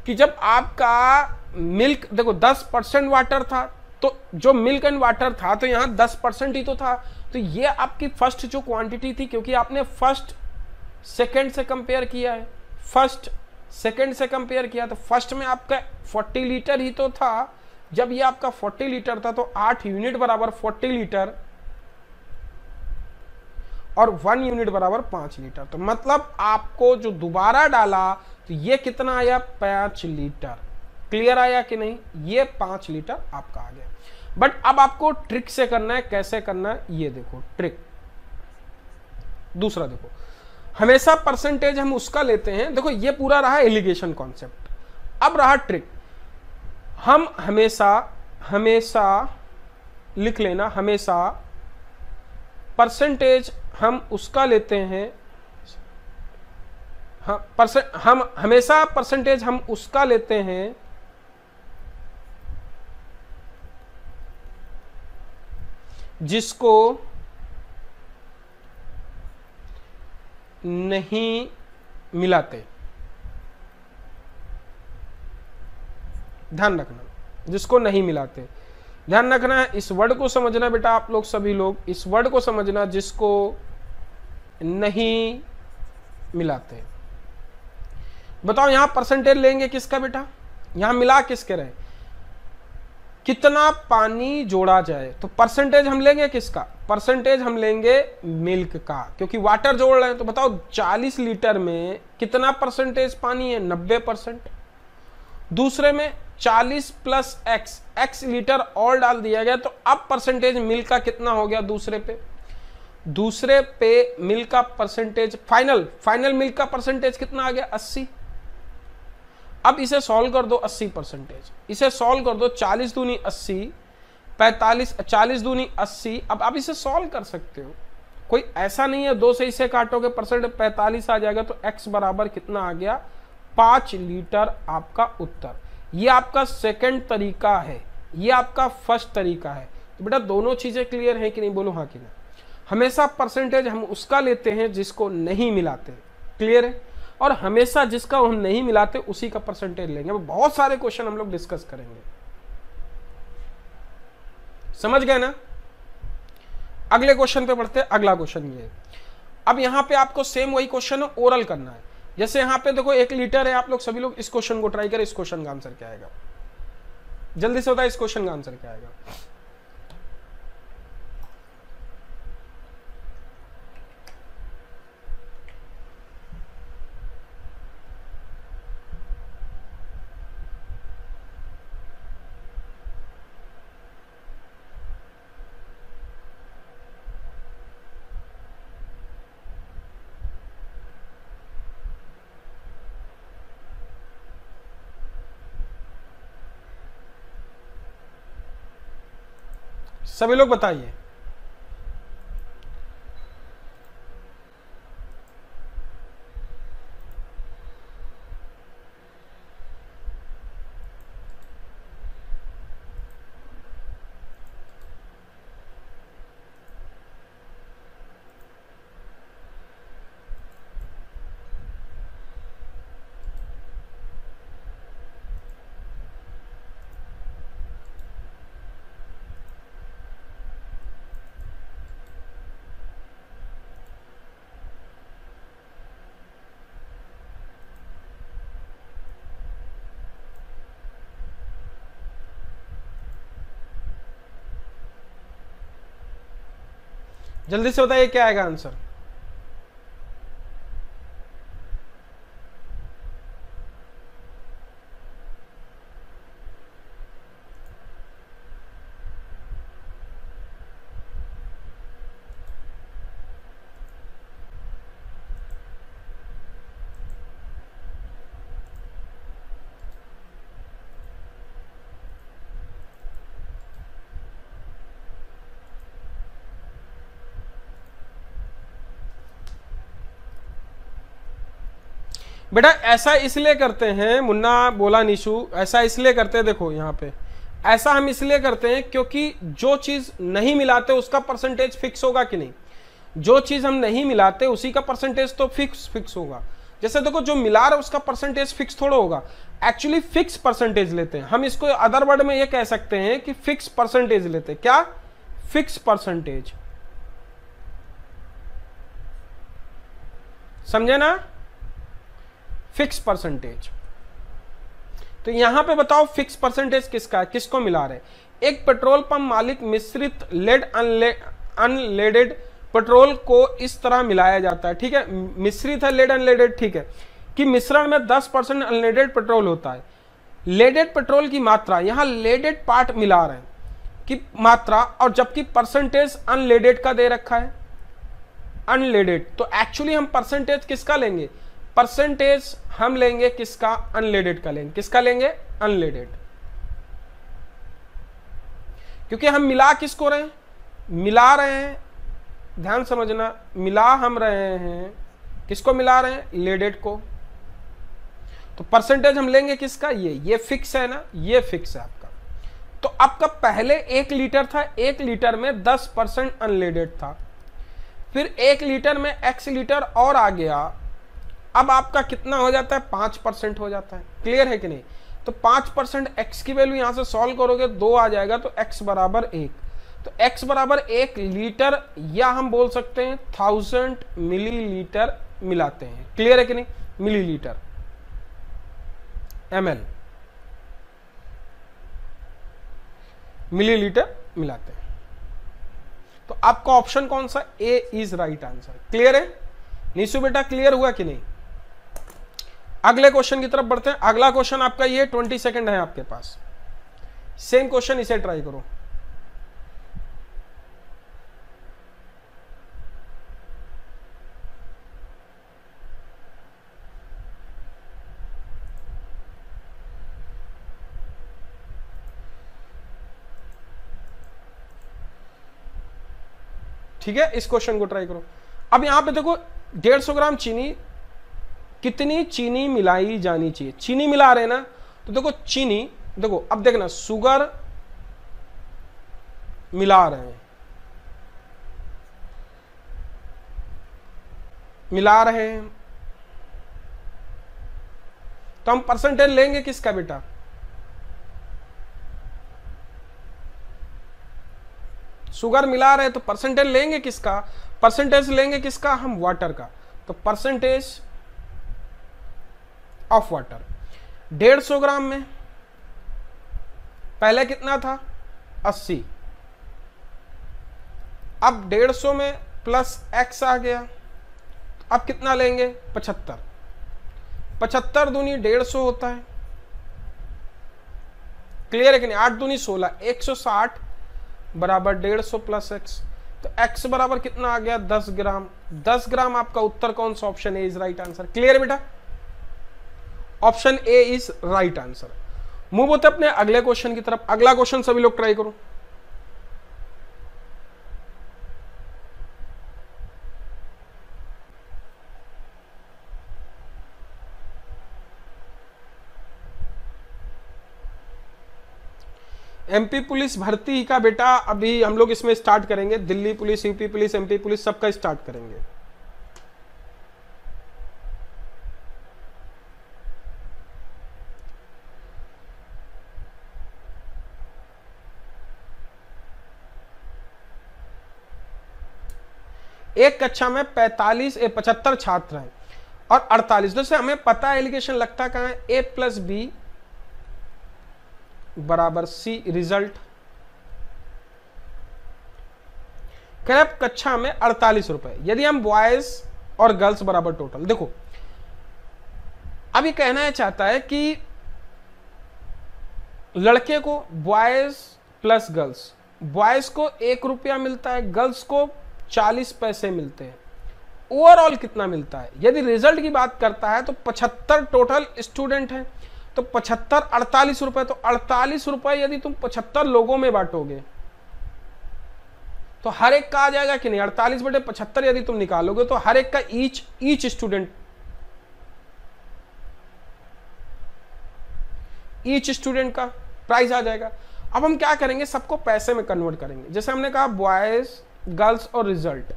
कि जब आपका मिल्क देखो 10% वाटर था, तो जो मिल्क एंड वाटर था तो यहां 10% ही तो था, तो ये आपकी फर्स्ट जो क्वांटिटी थी, क्योंकि आपने फर्स्ट सेकंड से कंपेयर किया है, फर्स्ट सेकंड से कंपेयर किया, तो फर्स्ट में आपका 40 लीटर ही तो था। जब ये आपका 40 लीटर था तो 8 यूनिट बराबर 40 लीटर और 1 यूनिट बराबर 5 लीटर। तो मतलब आपको जो दोबारा डाला तो ये कितना आया 5 लीटर। क्लियर आया कि नहीं, ये 5 लीटर आपका आ गया। बट अब आपको ट्रिक से करना है। कैसे करना है ये देखो ट्रिक। दूसरा देखो, हमेशा परसेंटेज हम उसका लेते हैं, देखो ये पूरा रहा एलिगेशन कॉन्सेप्ट। अब रहा ट्रिक। हम हमेशा लिख लेना, हमेशा परसेंटेज हम उसका लेते हैं, हम हमेशा परसेंटेज हम उसका लेते हैं जिसको नहीं मिलाते। ध्यान रखना, जिसको नहीं मिलाते। ध्यान रखना है, इस वर्ड को समझना बेटा, आप लोग सभी लोग इस वर्ड को समझना, जिसको नहीं मिलाते। बताओ यहां परसेंटेज लेंगे किसका बेटा, यहां मिला किसके रहे, कितना पानी जोड़ा जाए, तो परसेंटेज हम लेंगे किसका, परसेंटेज हम लेंगे मिल्क का, क्योंकि वाटर जोड़ रहे हैं। तो बताओ 40 लीटर में कितना परसेंटेज पानी है 90%। दूसरे में 40 प्लस x लीटर और डाल दिया गया, तो अब परसेंटेज मिल्क का कितना हो गया दूसरे पे मिल्क का परसेंटेज, फाइनल मिल्क का परसेंटेज कितना आ गया 80। अब इसे सॉल्व कर दो 80%, इसे सॉल्व कर दो 40 दूनी 80, 45, 40 दूनी 80। अब आप इसे सॉल्व कर सकते हो, कोई ऐसा नहीं है 2 से इसे काटोगे परसेंट 45 आ जाएगा। तो x बराबर कितना आ गया 5 लीटर आपका उत्तर। ये आपका सेकंड तरीका है, ये आपका फर्स्ट तरीका है। तो बेटा दोनों चीजें क्लियर है कि नहीं, बोलो हाँ कि ना। हमेशा परसेंटेज हम उसका लेते हैं जिसको नहीं मिलाते, क्लियर है, और हमेशा जिसका हम नहीं मिलाते उसी का परसेंटेज लेंगे। बहुत सारे क्वेश्चन हम लोग डिस्कस करेंगे, समझ गए ना। अगले क्वेश्चन पे बढ़ते हैं। अगला क्वेश्चन ये है, अब यहां पे आपको सेम वही क्वेश्चन है, ओरल करना है। जैसे यहां पे देखो 1 लीटर है, आप लोग सभी लोग इस क्वेश्चन को ट्राई करें। इस क्वेश्चन का आंसर क्या आएगा, जल्दी से बताओ इस क्वेश्चन का आंसर क्या आएगा। सभी लोग बताइए। जल्दी से बताइए क्या आएगा आंसर। बेटा ऐसा इसलिए करते हैं, मुन्ना बोला निशु, ऐसा इसलिए करते हैं, देखो यहाँ पे ऐसा हम इसलिए करते हैं क्योंकि जो चीज नहीं मिलाते उसका परसेंटेज फिक्स होगा कि नहीं, जो चीज हम नहीं मिलाते उसी का परसेंटेज तो फिक्स होगा। जैसे देखो जो मिला रहा है उसका परसेंटेज फिक्स थोड़ा होगा, एक्चुअली फिक्स परसेंटेज लेते हैं हम, इसको अदर वर्ड में ये कह सकते हैं कि फिक्स परसेंटेज लेते हैं। क्या? फिक्स परसेंटेज, समझे ना? Fix percentage. तो यहां पे बताओ फिक्स परसेंटेज किसका है, किसको मिला रहे? एक पेट्रोल पंप मालिक मिश्रित लेड अनलेडेड पेट्रोल को इस तरह मिलाया जाता है, ठीक है, मिश्रित है लेड अनलेडेड, ठीक है, कि मिश्रण में 10% अनलेडेड पेट्रोल होता है। लेडेड पेट्रोल की मात्रा, यहां लेडेड पार्ट मिला रहे हैं कि मात्रा, और जबकि परसेंटेज अनलेडेड का दे रखा है, अनलेडेड। तो एक्चुअली हम परसेंटेज किसका लेंगे? परसेंटेज हम लेंगे किसका? अनलेडेड का लेंगे। किसका लेंगे? अनलेडेड। क्योंकि हम मिला किसको रहे हैं? मिला रहे हैं, ध्यान समझना, मिला हम रहे हैं, किसको मिला रहे हैं? लेडेड को। तो परसेंटेज हम लेंगे किसका? ये फिक्स है ना, ये फिक्स है आपका। तो आपका पहले 1 लीटर था, 1 लीटर में 10% अनलेडेड था, फिर 1 लीटर में x लीटर और आ गया, अब आपका कितना हो जाता है? 5% हो जाता है। क्लियर है कि नहीं? तो 5% x की वैल्यू यहां से सॉल्व करोगे 2 आ जाएगा, तो x बराबर 1। तो x बराबर 1 लीटर, या हम बोल सकते हैं 1000 मिलीलीटर मिलाते हैं। क्लियर है कि नहीं? मिलीलीटर, ml, मिलीलीटर मिलाते हैं। तो आपका ऑप्शन कौन सा? A is right answer. Clear है निशु बेटा? क्लियर हुआ कि नहीं? अगले क्वेश्चन की तरफ बढ़ते हैं। अगला क्वेश्चन आपका ये 20 सेकंड है आपके पास, सेम क्वेश्चन, इसे ट्राई करो। ठीक है, इस क्वेश्चन को ट्राई करो। अब यहां पे देखो 150 ग्राम चीनी, कितनी चीनी मिलाई जानी चाहिए? चीनी मिला रहे हैं ना, तो देखो चीनी, देखो अब देखना, शुगर मिला रहे हैं, मिला रहे हैं, तो हम परसेंटेज लेंगे किसका बेटा? शुगर मिला रहे हैं तो परसेंटेज लेंगे किसका? परसेंटेज लेंगे किसका? हम वाटर का। तो परसेंटेज ऑफ वाटर 150 ग्राम में पहले कितना था? 80, अब 150 में प्लस x आ गया, अब कितना लेंगे? 75। 75 दूनी 150 होता है। क्लियर है कि नहीं? 8 दूनी 16, 160 बराबर 150 प्लस x। तो x बराबर कितना आ गया? 10 ग्राम। 10 ग्राम आपका उत्तर कौन सा? Option A is right answer. Clear है बेटा? Option A is right answer. Move होते अपने अगले क्वेश्चन की तरफ। अगला क्वेश्चन सभी लोग ट्राई करो। एमपी पुलिस भर्ती का बेटा अभी हम लोग इसमें स्टार्ट करेंगे। Delhi police, UP police, MP police सबका स्टार्ट करेंगे। एक कक्षा में 75 छात्र हैं और 48, जैसे हमें पता है एलिगेशन लगता कहां है? ए प्लस बी बराबर सी रिजल्ट। करेक्ट, कक्षा में 48 रुपए। यदि हम बॉयज और गर्ल्स बराबर टोटल, देखो अभी कहना है चाहता है कि लड़के को बॉयज प्लस गर्ल्स, बॉयज को 1 रुपया मिलता है, गर्ल्स को 40 पैसे मिलते हैं। ओवरऑल कितना मिलता है? यदि रिजल्ट की बात करता है तो 75 टोटल स्टूडेंट हैं, तो 75 48 रुपए, तो 48 रुपए यदि तुम 75 लोगों में बांटोगे तो हर एक का आ जाएगा कि नहीं? 48 बटे 75 यदि तुम निकालोगे तो हर एक का ईच स्टूडेंट ईच स्टूडेंट का प्राइस आ जाएगा। अब हम क्या करेंगे, सबको पैसे में कन्वर्ट करेंगे। जैसे हमने कहा बॉयज, गर्ल्स और रिजल्ट,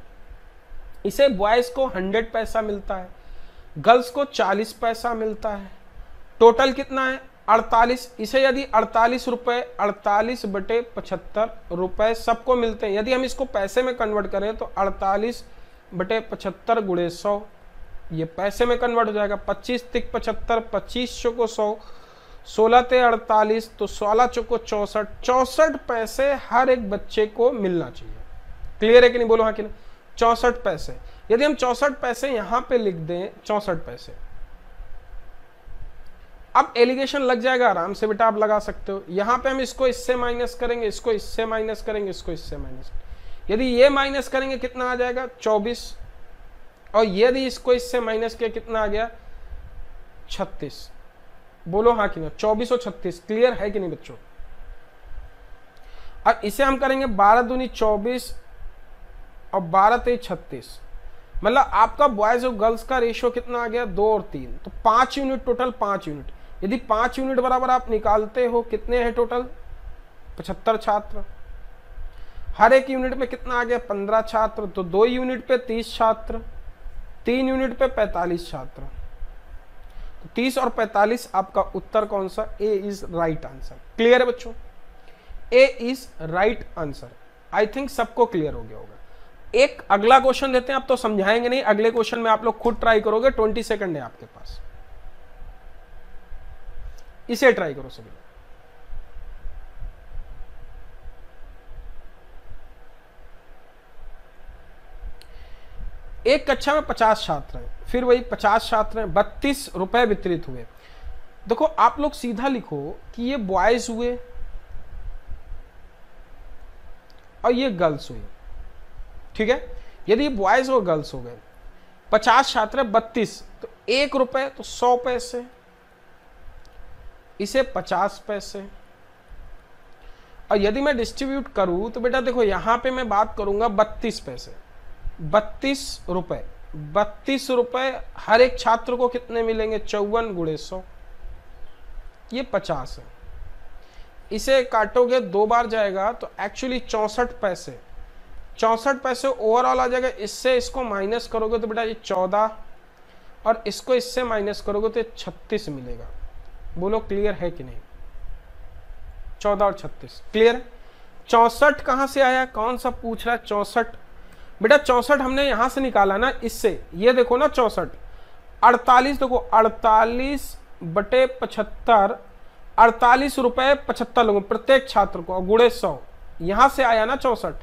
इसे बॉयज को 100 पैसा मिलता है, गर्ल्स को 40 पैसा मिलता है, टोटल कितना है 48। इसे यदि 48 रुपए, 48/75 रुपए सबको मिलते हैं। यदि हम इसको पैसे में कन्वर्ट करें तो 48/75 × 100, ये पैसे में कन्वर्ट हो जाएगा। 25 × 75, 25 चौको 100, 16 × 48 तो 16 चौको 64, 64 पैसे हर एक बच्चे को मिलना चाहिए। क्लियर है कि नहीं, बोलो हाँ कि नहीं। 64 पैसे, यदि हम 64 पैसे यहां पे लिख दें 64 पैसे, अब एलिगेशन लग जाएगा आराम से बेटा, आप लगा सकते हो। यहां पे हम इसको इससे माइनस करेंगे, इसको इससे माइनस करेंगे, इसको इससे माइनस, यदि ये माइनस करेंगे कितना आ जाएगा 24, और यदि इसको इससे माइनस किया कितना आ गया 36। बोलो हाँ कि नहीं, 24 और 36। क्लियर है कि नहीं बच्चों। अब इसे हम करेंगे 12 दूनी 24 और 12 तेई 36, मतलब आपका बॉयज और गर्ल्स का रेशियो कितना आ गया 2 और 3, तो 5 यूनिट, टोटल 5 यूनिट। यदि 5 यूनिट बराबर आप निकालते हो कितने हैं टोटल 75 छात्र, हर एक यूनिट में कितना आ गया 15 छात्र, तो 2 यूनिट पे 30 छात्र, 3 यूनिट पे 45 छात्र, तो 30 और 45 आपका उत्तर कौन सा, A is right answer. Clear है बच्चों, A is right answer. I think सबको क्लियर हो गया होगा। एक अगला क्वेश्चन देते हैं, आप तो समझाएंगे नहीं, अगले क्वेश्चन में आप लोग खुद ट्राई करोगे, 20 सेकंड है आपके पास, इसे ट्राई करो सभी। एक कक्षा में 50 छात्र हैं, फिर वही 50 छात्र हैं, 32 रुपए वितरित हुए। देखो आप लोग सीधा लिखो कि ये बॉयज हुए और ये गर्ल्स हुई, ठीक है। यदि बॉयज और गर्ल्स हो गए, 50 छात्र 32, तो 1 रुपए तो 100 पैसे, इसे 50 पैसे। और यदि मैं डिस्ट्रीब्यूट करूं तो बेटा देखो यहां पे मैं बात करूंगा 32 पैसे, 32 रुपए, 32 रुपए हर एक छात्र को कितने मिलेंगे 54 × 100, ये 50 है। इसे काटोगे 2 बार जाएगा तो एक्चुअली 64 पैसे, 64 पैसे ओवरऑल आ जाएगा। इससे इसको माइनस करोगे तो बेटा ये 14, और इसको इससे माइनस करोगे तो 36 मिलेगा। बोलो क्लियर है कि नहीं, 14 और 36 क्लियर है। 64 कहां से आया, कौन सा पूछ रहा है 64, बेटा 64 हमने यहां से निकाला ना, इससे, ये देखो ना 64, 48 देखो 48/75, 48 रुपए 75 लोगों प्रत्येक छात्र को, और × 100, यहां से आया ना 64।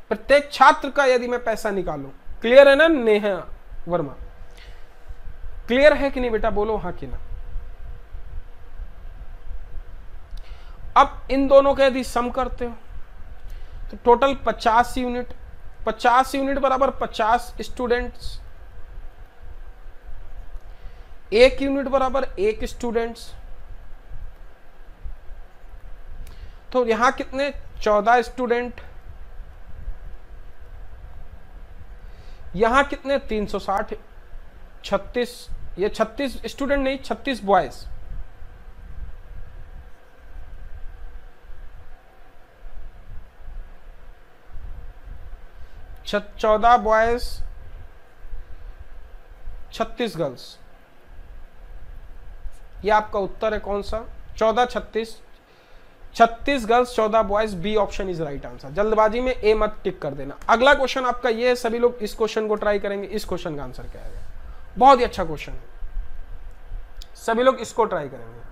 प्रत्येक छात्र का यदि मैं पैसा निकालूं, क्लियर है ना नेहा वर्मा, क्लियर है कि नहीं बेटा, बोलो हाँ कि ना। अब इन दोनों का यदि सम करते हो तो टोटल 50 यूनिट, 50 यूनिट बराबर 50 स्टूडेंट्स, 1 यूनिट बराबर 1 स्टूडेंट्स, तो यहां कितने 14 स्टूडेंट, यहां कितने 360, 36, ये 36 स्टूडेंट नहीं 36 बॉयज, छ 14 बॉयज 36 गर्ल्स, ये आपका उत्तर है कौन सा 14 36, 36 girls 14 boys, B option is right answer. जल्दबाजी में ए मत टिक कर देना। अगला क्वेश्चन आपका ये है, सभी लोग इस क्वेश्चन को ट्राई करेंगे। इस क्वेश्चन का आंसर क्या है, बहुत ही अच्छा क्वेश्चन है, सभी लोग इसको ट्राई करेंगे।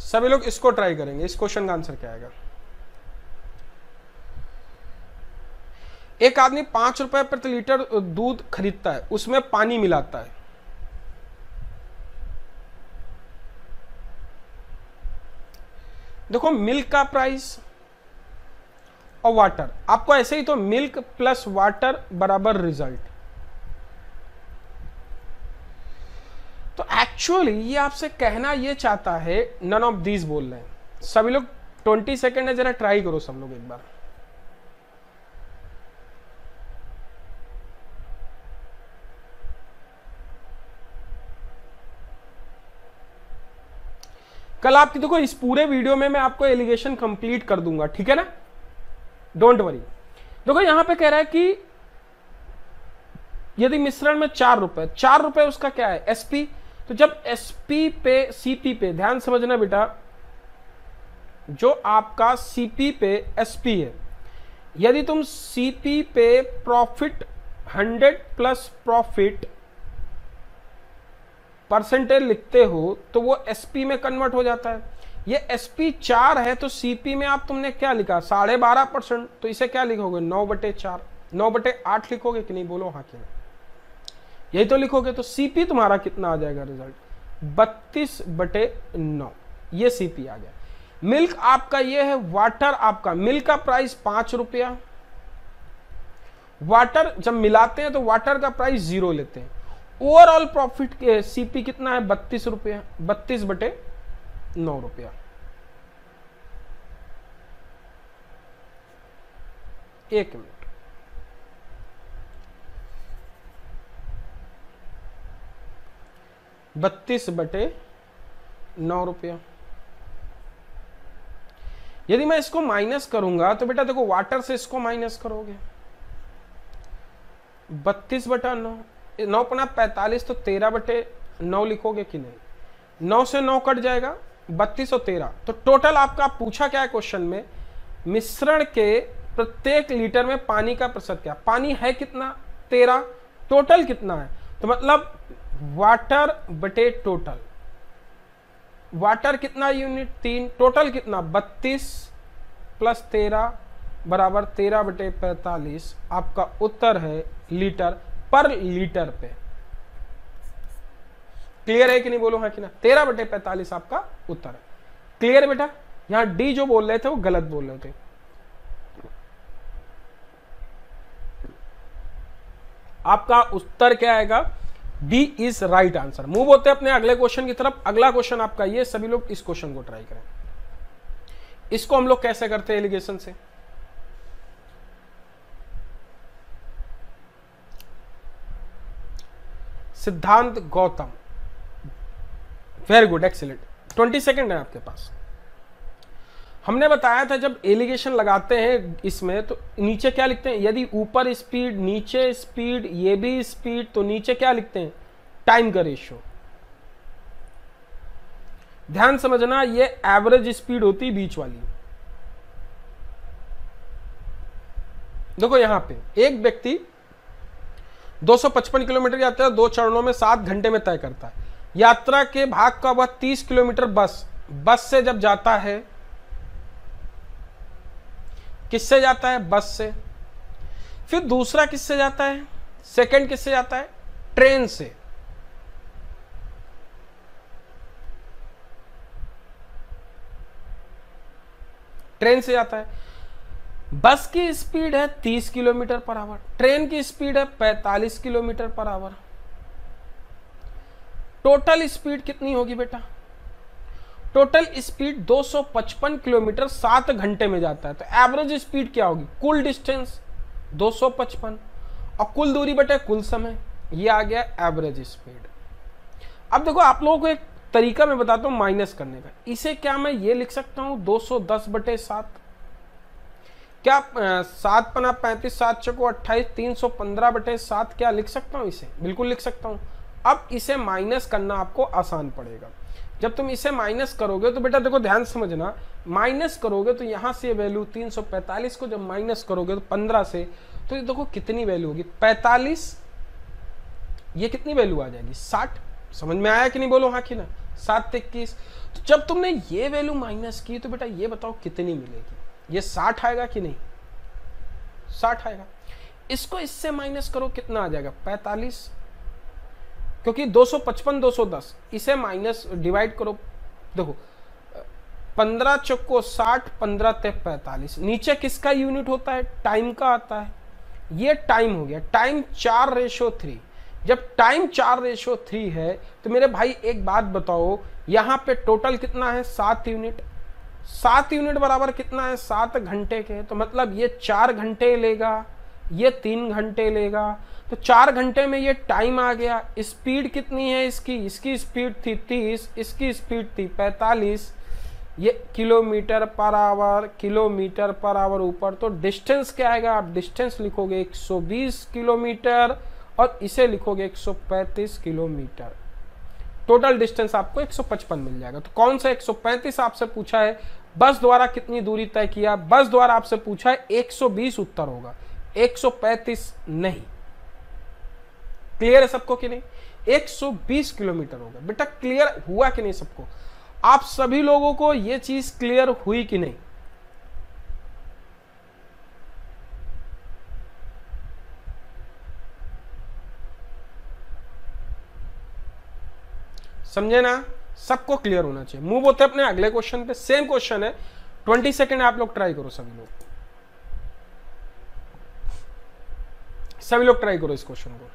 सभी लोग इसको ट्राई करेंगे। इस क्वेश्चन का आंसर क्या आएगा, एक आदमी 5 रुपए प्रति लीटर दूध खरीदता है, उसमें पानी मिलाता है, देखो मिल्क का प्राइस और वाटर, आपको ऐसे ही तो मिल्क प्लस वाटर बराबर रिजल्ट। तो एक्चुअली ये आपसे कहना ये चाहता है, नन ऑफ दीज बोल रहे हैं सभी लोग। 20 सेकेंड है, जरा ट्राई करो सब लोग एक बार। कल आपकी देखो इस पूरे वीडियो में मैं आपको एलिगेशन कंप्लीट कर दूंगा, ठीक है ना, डोंट वरी। देखो यहां पे कह रहा है कि यदि मिश्रण में 4 रुपए, 4 रुपए उसका क्या है, एसपी। तो जब एसपी पे सीपी पे, ध्यान समझना बेटा, जो आपका सीपी पे एसपी है, यदि तुम सीपी पे प्रॉफिट 100 प्लस प्रॉफिट परसेंटेज लिखते हो तो वो एसपी में कन्वर्ट हो जाता है। ये एसपी 4 है तो सीपी में आप तुमने क्या लिखा, 12.5%, तो इसे क्या लिखोगे, 9/4, 9/8 लिखोगे कि नहीं, बोलो हाँ कि नहीं, यही तो लिखोगे। तो सीपी तुम्हारा कितना आ जाएगा रिजल्ट, 32/9, ये सीपी आ गया। मिल्क आपका ये है, वाटर आपका, मिल्क का प्राइस 5 रुपया, वाटर जब मिलाते हैं तो वाटर का प्राइस 0 लेते हैं। ओवरऑल प्रॉफिट के सीपी कितना है, 32 रुपया, 32/9 रुपया। एक मिनट, ₹32/9। यदि मैं इसको माइनस करूंगा तो बेटा देखो वाटर से इसको माइनस करोगे, 32/9, 9×45 तो 13/9 लिखोगे कि नहीं, 9 से 9 कट जाएगा, 32 और 13। तो टोटल आपका पूछा क्या है क्वेश्चन में, मिश्रण के प्रत्येक लीटर में पानी का प्रतिशत क्या, पानी है कितना 13, टोटल कितना है, तो मतलब वाटर बटे टोटल, वाटर कितना यूनिट 3, टोटल कितना 32 प्लस 13 बराबर 13/45। आपका उत्तर है लीटर पर लीटर पे। क्लियर है कि नहीं, बोलो हाँ कि ना, 13/45 आपका उत्तर है। क्लियर है बेटा, यहां डी जो बोल रहे थे वो गलत बोल रहे थे। आपका उत्तर क्या आएगा, D is right answer. Move होते हैं अपने अगले क्वेश्चन की तरफ। अगला क्वेश्चन आपका ये, सभी लोग इस क्वेश्चन को ट्राई करें। इसको हम लोग कैसे करते हैं एलिगेशन से, सिद्धांत Gautam, very good, excellent. 20 second है आपके पास। हमने बताया था जब एलिगेशन लगाते हैं इसमें तो नीचे क्या लिखते हैं, यदि ऊपर स्पीड नीचे स्पीड ये भी स्पीड तो नीचे क्या लिखते हैं, टाइम का रेशियो। ध्यान समझना, ये एवरेज स्पीड होती है बीच वाली। देखो यहां पे एक व्यक्ति 255 किलोमीटर यात्रा 2 चरणों में 7 घंटे में तय करता है। यात्रा के भाग का वह 30 किलोमीटर बस से जब जाता है, किससे जाता है, बस से। फिर दूसरा किससे जाता है, सेकंड किससे जाता है, ट्रेन से। ट्रेन से जाता है। बस की स्पीड है 30 किलोमीटर पर आवर, ट्रेन की स्पीड है 45 kilometre per hour. Total speed कितनी होगी बेटा, टोटल स्पीड 255 किलोमीटर 7 घंटे में जाता है। तो एवरेज स्पीड क्या होगी, कुल डिस्टेंस 255 और कुल दूरी बटे कुल समय, ये आ गया एवरेज स्पीड। अब देखो आप लोगों को एक तरीका मैं बताता हूं माइनस करने का। इसे क्या मैं ये लिख सकता हूं 210/7, क्या 7 पना 35, 7 चौको 28, 315/7 क्या लिख सकता हूं इसे, बिल्कुल लिख सकता हूं। अब इसे माइनस करना आपको आसान पड़ेगा। जब तुम इसे माइनस करोगे तो बेटा देखो ध्यान समझना, माइनस करोगे तो यहां से वैल्यू 345 को जब माइनस करोगे तो 15 से, तो ये देखो कितनी वैल्यू होगी 45, ये कितनी वैल्यू आ जाएगी 60। समझ में आया कि नहीं, बोलो हाँ कि ना, 7 21। तो जब तुमने ये वैल्यू माइनस की तो बेटा ये बताओ कितनी मिलेगी, ये 60 आएगा कि नहीं, 60 आएगा। इसको इससे माइनस करो कितना आ जाएगा 45, क्योंकि 255 210, इसे माइनस डिवाइड करो। देखो 15 चौको 60, 15 ते 45, नीचे किसका यूनिट होता है, टाइम का आता है। ये टाइम हो गया, टाइम 4:3। जब टाइम 4:3 है तो मेरे भाई एक बात बताओ, यहां पे टोटल कितना है 7 यूनिट, 7 यूनिट बराबर कितना है 7 घंटे के। तो मतलब ये 4 घंटे लेगा, ये 3 घंटे लेगा, तो 4 घंटे में ये टाइम आ गया। स्पीड कितनी है इसकी, इसकी स्पीड थी 30, इसकी स्पीड थी 45, ये kilometre per hour, kilometre per hour ऊपर। तो डिस्टेंस क्या आएगा, आप डिस्टेंस लिखोगे 120 किलोमीटर और इसे लिखोगे 135 किलोमीटर। टोटल डिस्टेंस आपको 155 मिल जाएगा। तो कौन सा 135 आपसे पूछा है, बस द्वारा कितनी दूरी तय किया, बस द्वारा आपसे पूछा है 120 उत्तर होगा, 135 नहीं। क्लियर है सबको कि नहीं, 120 किलोमीटर होगा। बेटा क्लियर हुआ कि नहीं सबको, आप सभी लोगों को यह चीज क्लियर हुई कि नहीं? समझे ना, सबको क्लियर होना चाहिए। मूव होते अपने अगले क्वेश्चन पे। सेम क्वेश्चन है, 20 सेकेंड आप लोग ट्राई करो, सभी लोग ट्राई करो इस क्वेश्चन को।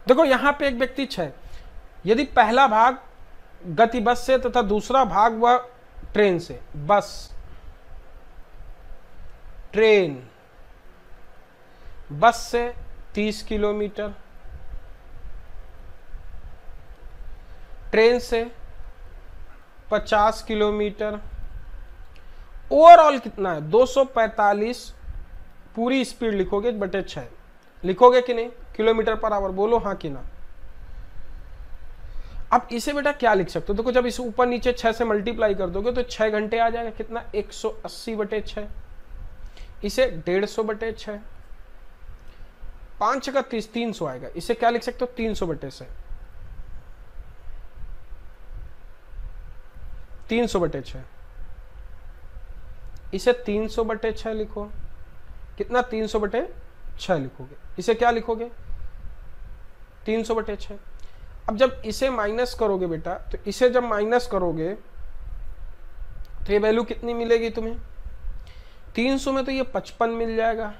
देखो यहां पे एक व्यक्ति 6, यदि पहला भाग गति बस से तथा दूसरा भाग वह ट्रेन से, बस ट्रेन बस से 30 किलोमीटर, ट्रेन से 50 किलोमीटर, ओवरऑल कितना है 245, पूरी स्पीड लिखोगे बटे 6, लिखोगे कि नहीं, किलोमीटर पर आवर, बोलो हाँ कि ना। अब इसे बेटा क्या लिख सकते हो, देखो जब इसे ऊपर नीचे 6 से मल्टीप्लाई कर दोगे तो 6 घंटे आ जाएगा, कितना 180 बटे 6, इसे 150 बटे 6, 5 का 30, 300 आएगा। इसे क्या लिख सकते हो, 300 बटे 6, 300 बटे 6, इसे 300 बटे 6 लिखो, कितना 300 बटे 6 लिखोगे, इसे क्या लिखोगे 300 बटे 6। अब जब इसे माइनस करोगे बेटा, तो इसे जब माइनस करोगे तो ये वैल्यू कितनी मिलेगी तुम्हें, 300 में तो ये 55 मिल जाएगा।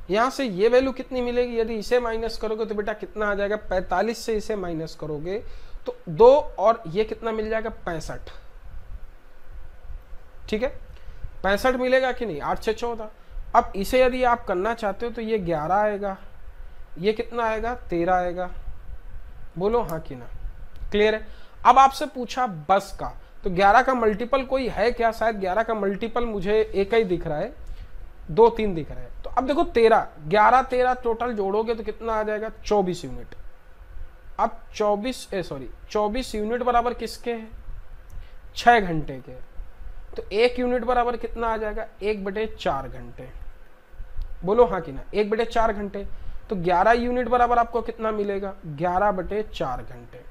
यहां से ये वैल्यू कितनी मिलेगी, यदि इसे माइनस करोगे तो बेटा कितना आ जाएगा, 45 से इसे माइनस करोगे तो 2 और ये कितना मिल जाएगा 65। ठीक है, 65 मिलेगा कि नहीं, 8 6 14। अब इसे यदि आप करना चाहते हो तो ये 11 आएगा, ये कितना आएगा 13 आएगा, बोलो हाँ कि ना। क्लियर है। अब आपसे पूछा बस का, तो 11 का मल्टीपल कोई है क्या, शायद 11 का मल्टीपल मुझे एक ही दिख रहा है, 2 3 दिख रहा है। तो अब देखो 13 11 13 टोटल जोड़ोगे तो कितना आ जाएगा 24 यूनिट। अब 24 यूनिट बराबर किसके हैं, 6 घंटे के। तो 1 यूनिट बराबर कितना आ जाएगा 1/4 घंटे, बोलो हाँ कि ना, 1/4 घंटे। तो 11 यूनिट बराबर आपको कितना मिलेगा 11/4 घंटे।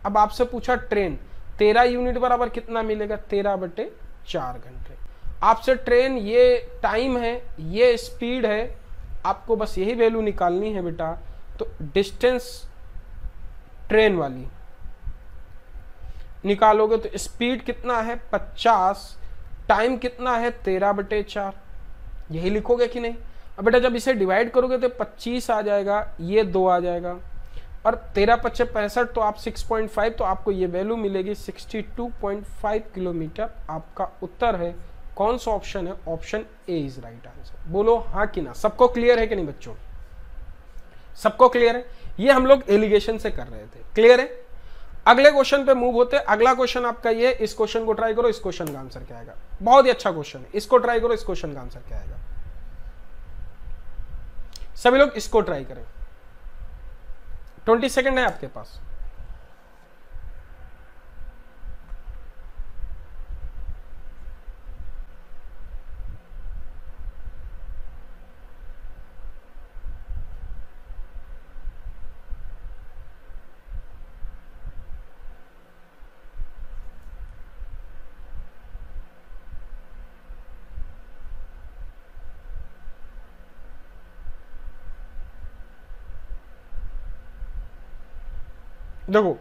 अब आपसे पूछा ट्रेन, 13 यूनिट बराबर कितना मिलेगा 13/4 घंटे। आपसे ट्रेन ये टाइम है, ये स्पीड है, आपको बस यही वैल्यू निकालनी है बेटा। तो डिस्टेंस ट्रेन वाली निकालोगे तो स्पीड कितना है 50, टाइम कितना है 13/4, यही लिखोगे कि नहीं। अब बेटा जब इसे डिवाइड करोगे तो 25 आ जाएगा, ये 2 आ जाएगा, और 13 5 65, तो आप 6.5, तो आपको ये वैल्यू मिलेगी 62.5 किलोमीटर। आपका उत्तर है, कौन सा ऑप्शन है, option A is right answer. बोलो हाँ कि ना। सबको क्लियर है कि नहीं बच्चों, सबको क्लियर है। ये हम लोग एलिगेशन से कर रहे थे, क्लियर है। अगले क्वेश्चन पे मूव होते। अगला क्वेश्चन आपका ये, इस क्वेश्चन को ट्राई करो, इस क्वेश्चन का आंसर क्या आएगा। बहुत ही अच्छा क्वेश्चन है, इसको ट्राई करो, इस क्वेश्चन का आंसर क्या आएगा। सभी लोग इसको ट्राई करें, 20 सेकंड है आपके पास। देखो,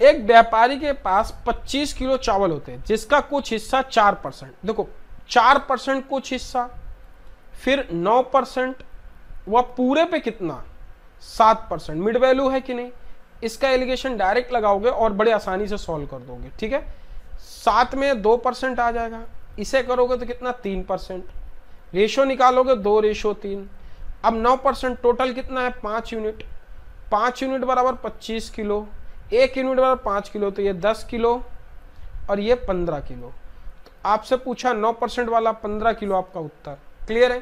एक व्यापारी के पास 25 किलो चावल होते हैं जिसका कुछ हिस्सा 4%, देखो 4% कुछ हिस्सा, फिर 9%, वह पूरे पे कितना 7%, मिड वैल्यू है कि नहीं। इसका एलिगेशन डायरेक्ट लगाओगे और बड़े आसानी से सॉल्व कर दोगे, ठीक है। 7 में 2% आ जाएगा, इसे करोगे तो कितना 3%, रेशो निकालोगे 2:3। अब 9% टोटल कितना है 5 यूनिट, 5 यूनिट बराबर 25 किलो, 1 यूनिट बराबर 5 किलो, तो ये 10 किलो और ये 15 किलो। तो आपसे पूछा 9% वाला 15 किलो आपका उत्तर। क्लियर है,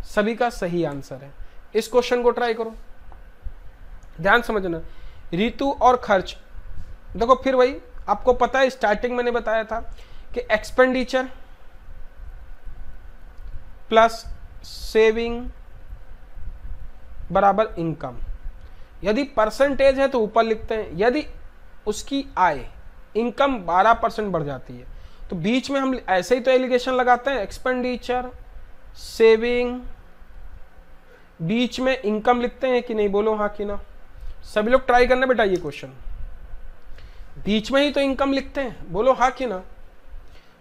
सभी का सही आंसर है। इस क्वेश्चन को ट्राई करो, ध्यान समझना। ऋतु और खर्च, देखो फिर वही आपको पता है, स्टार्टिंग मैंने बताया था कि एक्सपेंडिचर प्लस सेविंग बराबर इनकम। यदि परसेंटेज है तो ऊपर लिखते हैं, यदि उसकी आय इनकम 12% बढ़ जाती है तो बीच में हम ऐसे ही तो एलिगेशन लगाते हैं, एक्सपेंडिचर सेविंग, बीच में इनकम लिखते हैं कि नहीं, बोलो हाँ कि ना। सभी लोग ट्राई करना बेटा ये क्वेश्चन, बीच में ही तो इनकम लिखते हैं, बोलो हाँ कि ना।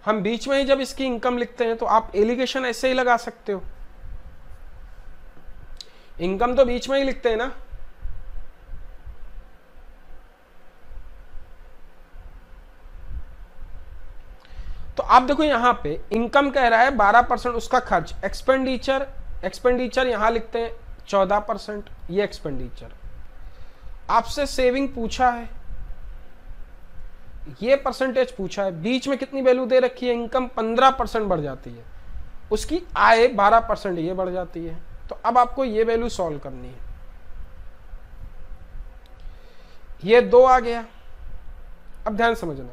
हम बीच में ही जब इसकी इनकम लिखते हैं तो आप एलिगेशन ऐसे ही लगा सकते हो, इनकम तो बीच में ही लिखते हैं ना। तो आप देखो यहां पे इनकम कह रहा है 12%, उसका खर्च एक्सपेंडिचर यहां लिखते हैं 14%, ये एक्सपेंडिचर। आपसे सेविंग पूछा है, ये परसेंटेज पूछा है, बीच में कितनी वैल्यू दे रखी है, इनकम 15% बढ़ जाती है, उसकी आय 12% ये बढ़ जाती है। तो अब आपको ये वैल्यू सॉल्व करनी है। ये 2 आ गया, अब ध्यान समझना,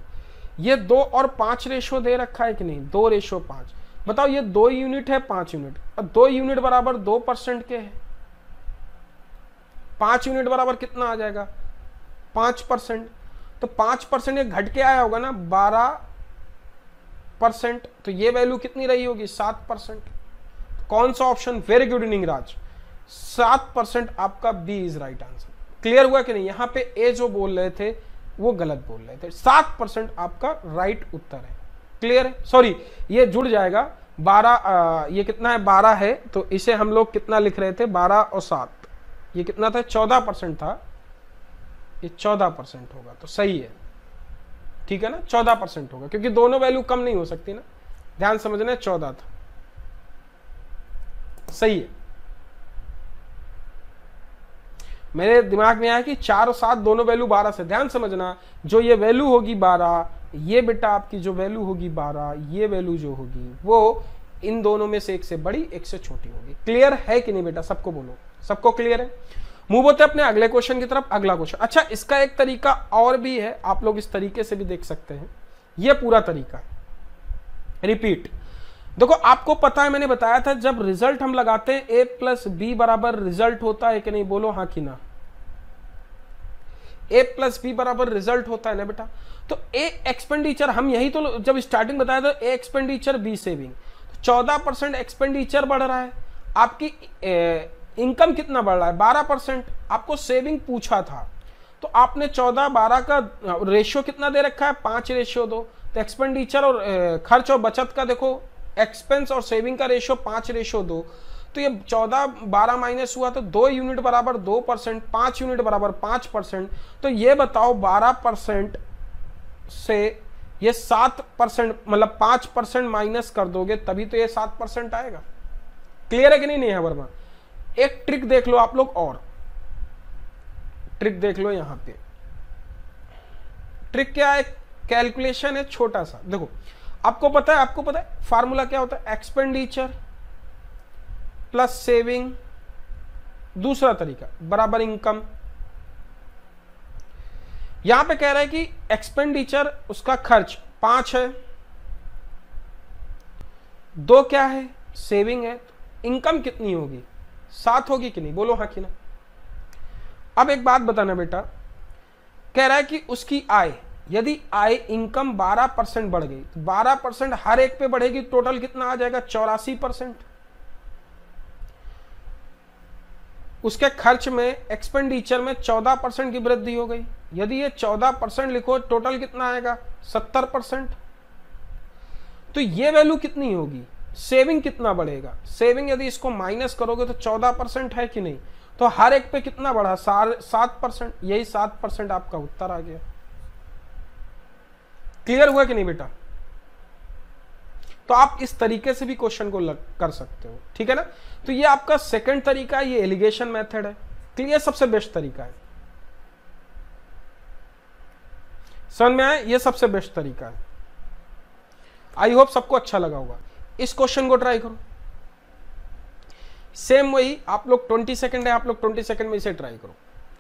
ये 2 और 5 रेशो दे रखा है कि नहीं, 2:5। बताओ ये 2 यूनिट है 5 यूनिट, और 2 यूनिट बराबर 2% के है, 5 यूनिट बराबर कितना आ जाएगा 5%। तो 5% ये घट के आया होगा ना 12%, तो ये वैल्यू कितनी रही होगी 7%। कौन सा ऑप्शन, वेरी गुड निंगराज, 7% आपका B is right answer. Clear हुआ कि नहीं, यहां पे ए जो बोल रहे थे वो गलत बोल रहे थे, 7% आपका राइट उत्तर है। क्लियर है, सॉरी ये जुड़ जाएगा 12, ये कितना है 12 है, तो इसे हम लोग कितना लिख रहे थे 12 और 7, ये कितना था 14% था, ये 14% होगा, तो सही है, ठीक है ना, 14% होगा, क्योंकि दोनों वैल्यू कम नहीं हो सकती ना, ध्यान समझना, 14 था, सही है। मेरे दिमाग में आया कि 4 और 7 दोनों वैल्यू 12 से, ध्यान समझना, जो ये वैल्यू होगी 12, ये बेटा आपकी जो वैल्यू होगी 12, ये वैल्यू जो होगी वो इन दोनों में से एक से बड़ी एक से छोटी होगी। क्लियर है कि नहीं बेटा, सबको बोलो, सबको क्लियर है। मूव होते अपने अगले क्वेश्चन की तरफ। अगला क्वेश्चन, अच्छा इसका एक तरीका और भी है, आप लोग इस तरीके से भी देख सकते हैं, ये पूरा तरीका रिपीट। देखो आपको पता है, मैंने बताया था जब रिजल्ट हम लगाते हैं a प्लस बी बराबर रिजल्ट होता है कि नहीं, बोलो हाँ कि ना। a प्लस बी बराबर रिजल्ट होता है ना बेटा। तो a एक्सपेंडिचर, हम यही तो जब स्टार्टिंग बताया था, a expenditure B saving, 14% expenditure बढ़ रहा है, आपकी इनकम कितना बढ़ रहा है 12%, आपको सेविंग पूछा था, तो आपने 14-12 का रेशियो कितना दे रखा है 5:2। तो एक्सपेंडिचर और खर्च और बचत का देखो, एक्सपेंस और सेविंग का रेशियो 5:2, तो ये 14-12 माइनस हुआ तो 2 यूनिट बराबर 2%, 5 यूनिट बराबर 5%। तो ये बताओ 12% से ये 7%, मतलब 5% माइनस कर दोगे तभी तो ये 7% आएगा। क्लियर है कि नहीं है वर्मा। एक ट्रिक देख लो आप लोग, और ट्रिक देख लो, यहां पे ट्रिक क्या है, कैलकुलेशन है छोटा सा। देखो आपको पता है फार्मूला क्या होता है, एक्सपेंडिचर प्लस सेविंग, दूसरा तरीका बराबर इनकम। यहां पे कह रहा है कि एक्सपेंडिचर उसका खर्च 5 है, 2 क्या है सेविंग है, तो इनकम कितनी होगी 7 होगी कि नहीं, बोलो हाँ कि ना। अब एक बात बताना बेटा, कह रहा है कि उसकी आय, यदि आय इनकम 12% बढ़ गई तो 12% हर एक पे बढ़ेगी, टोटल कितना आ जाएगा 84%। उसके खर्च में एक्सपेंडिचर में 14% की वृद्धि हो गई, यदि ये 14% लिखो, टोटल कितना आएगा 70%। तो ये वैल्यू कितनी होगी, सेविंग कितना बढ़ेगा, सेविंग यदि इसको माइनस करोगे तो 14% है कि नहीं, तो हर एक पे कितना बढ़ा 7%, यही 7% आपका उत्तर आ गया। क्लियर हुआ कि नहीं बेटा? तो आप इस तरीके से भी क्वेश्चन को कर सकते हो, ठीक है ना। तो ये आपका सेकंड तरीका है, ये एलिगेशन मेथड है। क्लियर, सबसे बेस्ट तरीका है, समझ में आया, ये सबसे बेस्ट तरीका है। आई होप सबको अच्छा लगा होगा। इस क्वेश्चन को ट्राई करो, सेम वही, आप लोग 20 सेकंड है, आप लोग 20 सेकंड में इसे ट्राई करो,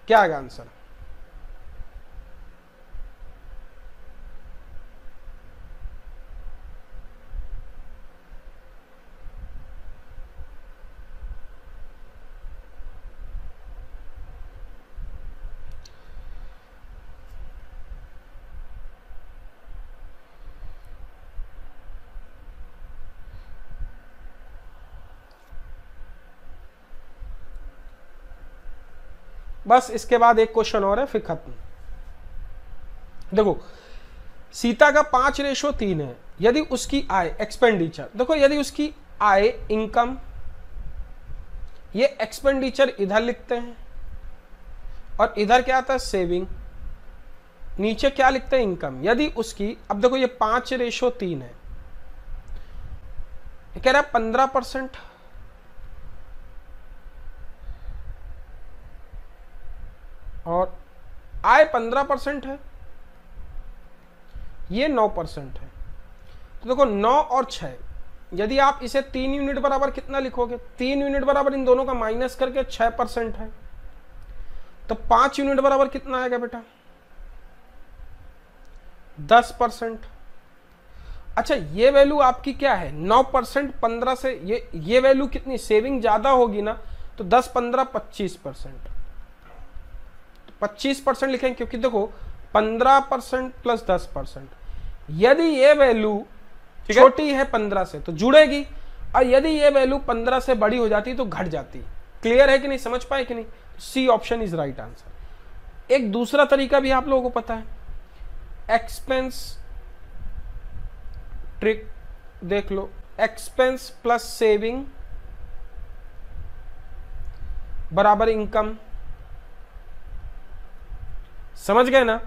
क्या आएगा आंसर। बस इसके बाद एक क्वेश्चन और है, फिर खत्म। देखो, सीता का 5:3 है, यदि उसकी आय एक्सपेंडिचर, देखो यदि उसकी आय इनकम, ये एक्सपेंडिचर इधर लिखते हैं और इधर क्या आता है सेविंग, नीचे क्या लिखते हैं इनकम। यदि उसकी, अब देखो ये 5:3 है, कह रहा है 15%, और आय 15% है, ये 9% है। तो देखो 9 और 6, यदि आप इसे 3 यूनिट बराबर कितना लिखोगे, 3 यूनिट बराबर इन दोनों का माइनस करके 6% है, तो 5 यूनिट बराबर कितना आएगा बेटा 10%। अच्छा, ये वैल्यू आपकी क्या है 9%, 15 से ये वैल्यू कितनी, सेविंग ज्यादा होगी ना, तो 10, 15, 25%, 25% लिखेंगे, क्योंकि देखो 15% प्लस 10%, यदि ये वैल्यू छोटी है 15 से तो जुड़ेगी, और यदि ये वैल्यू 15 से बड़ी हो जाती तो घट जाती। क्लियर है कि नहीं, समझ पाए कि नहीं? C option is right answer. एक दूसरा तरीका भी आप लोगों को पता है, एक्सपेंस ट्रिक देख लो, एक्सपेंस प्लस सेविंग बराबर इनकम, समझ गए ना।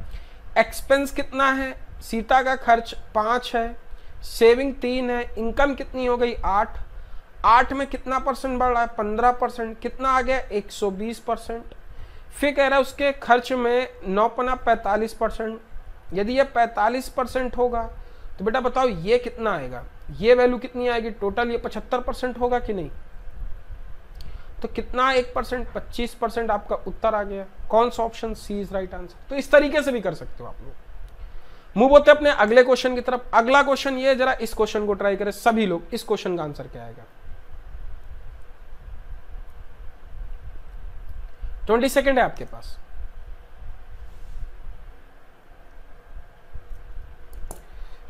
एक्सपेंस कितना है, सीता का खर्च 5 है, सेविंग 3 है, इनकम कितनी हो गई 8, 8 में कितना परसेंट बढ़ रहा है 15%, कितना आ गया 120%। फिर कह रहा है उसके खर्च में 9 45%, यदि ये 45% होगा तो बेटा बताओ ये कितना आएगा, ये वैल्यू कितनी आएगी टोटल, ये 75% होगा कि नहीं, तो कितना 1%, 25% आपका उत्तर आ गया। कौन सा option, C is right answer. तो इस तरीके से भी कर सकते हो आप लोग। मूव होते अपने अगले क्वेश्चन की तरफ। अगला क्वेश्चन ये, जरा इस क्वेश्चन को ट्राई करें सभी लोग, इस क्वेश्चन का आंसर क्या आएगा। 20 सेकेंड है आपके पास।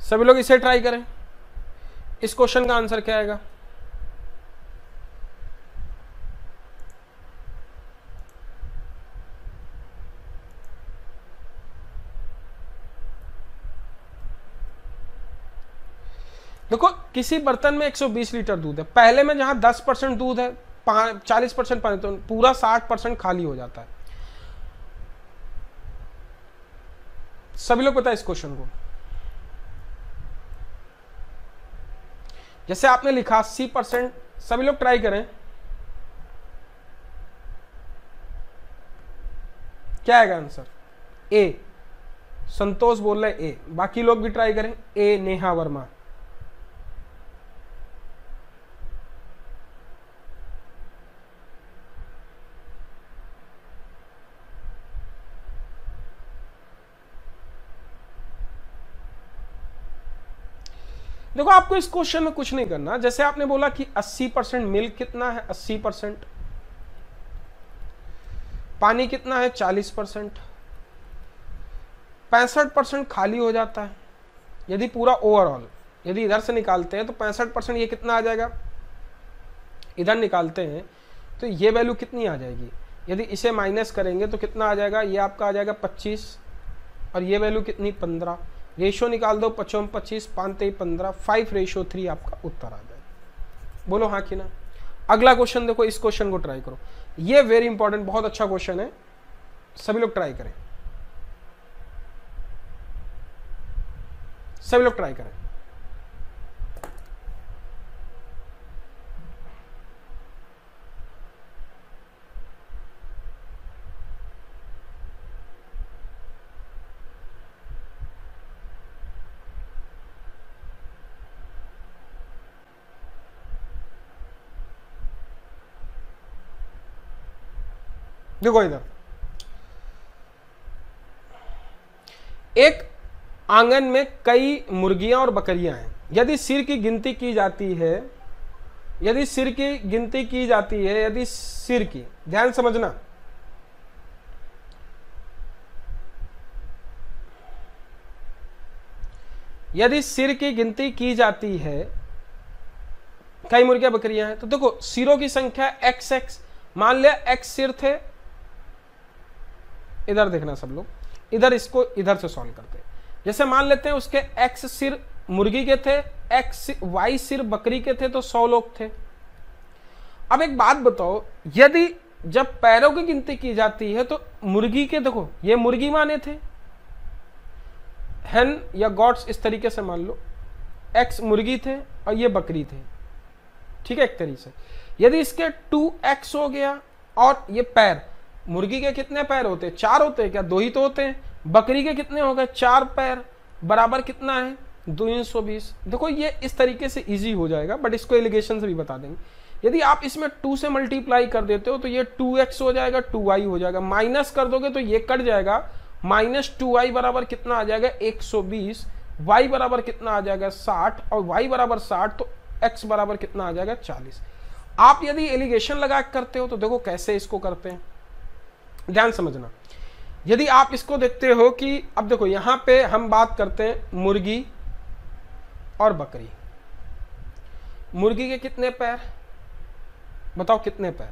सभी लोग इसे ट्राई करें, इस क्वेश्चन का आंसर क्या आएगा। देखो किसी बर्तन में 120 लीटर दूध है, पहले में जहां 10% दूध है, 40% पानी, तो पूरा 60% खाली हो जाता है। सभी लोग पता है इस क्वेश्चन को। जैसे आपने लिखा 80%, सभी लोग ट्राई करें, क्या आएगा आंसर। ए, संतोष बोल रहे ए, बाकी लोग भी ट्राई करें। ए, नेहा वर्मा। देखो आपको इस क्वेश्चन में कुछ नहीं करना, जैसे आपने बोला कि 80% मिल्क कितना है 80%, पानी कितना है 40%, 65% खाली हो जाता है। यदि पूरा ओवरऑल यदि इधर से निकालते हैं तो 65%, ये कितना आ जाएगा, इधर निकालते हैं तो ये वैल्यू कितनी आ जाएगी यदि इसे माइनस करेंगे तो कितना आ जाएगा, ये आपका आ जाएगा 25 और ये वैल्यू कितनी 15, रेशो निकाल दो 5 25 5 15, 5:3 आपका उत्तर आ जाएगा। बोलो हाँ कि ना। अगला क्वेश्चन देखो, इस क्वेश्चन को ट्राई करो, ये वेरी इंपॉर्टेंट, बहुत अच्छा क्वेश्चन है, सभी लोग ट्राई करें, सभी लोग ट्राई करें। देखो इधर, एक आंगन में कई मुर्गियां और बकरियां हैं। यदि सिर की गिनती की जाती है, यदि सिर की गिनती की जाती है, यदि सिर की, ध्यान समझना, यदि सिर की गिनती की जाती है, कई मुर्गियां बकरियां हैं, तो देखो सिरों की संख्या XX, मान लिया X सिर थे, इधर देखना सब लोग, इधर इसको इधर से सॉल्व करते हैं। जैसे मान लेते हैं उसके X सिर मुर्गी के थे, Y सिर बकरी के थे, तो 100 लोग थे। अब एक बात बताओ, यदि जब पैरों की गिनती की जाती है तो मुर्गी के, देखो ये मुर्गी माने थे, हेन या गॉड्स इस तरीके से मान लो, X मुर्गी थे और ये बकरी थे, ठीक है, एक तरीके से। यदि इसके 2x हो गया और ये पैर, मुर्गी के कितने पैर होते हैं, 4 होते हैं क्या, 2 ही तो होते हैं। बकरी के कितने हो गए, 4 पैर, बराबर कितना है 220। देखो ये इस तरीके से इजी हो जाएगा, बट इसको एलिगेशन से भी बता देंगे। यदि आप इसमें 2 से मल्टीप्लाई कर देते हो तो ये 2x हो जाएगा, 2y हो जाएगा, माइनस कर दोगे तो ये कट जाएगा, -2y बराबर कितना आ जाएगा 120, y बराबर कितना आ जाएगा 60 और y बराबर 60, तो x बराबर कितना आ जाएगा 40। आप यदि एलिगेशन लगा करते हो तो देखो कैसे इसको करते हैं, ध्यान समझना। यदि आप इसको देखते हो कि अब देखो यहां पे हम बात करते हैं मुर्गी और बकरी। मुर्गी के कितने पैर बताओ, कितने पैर,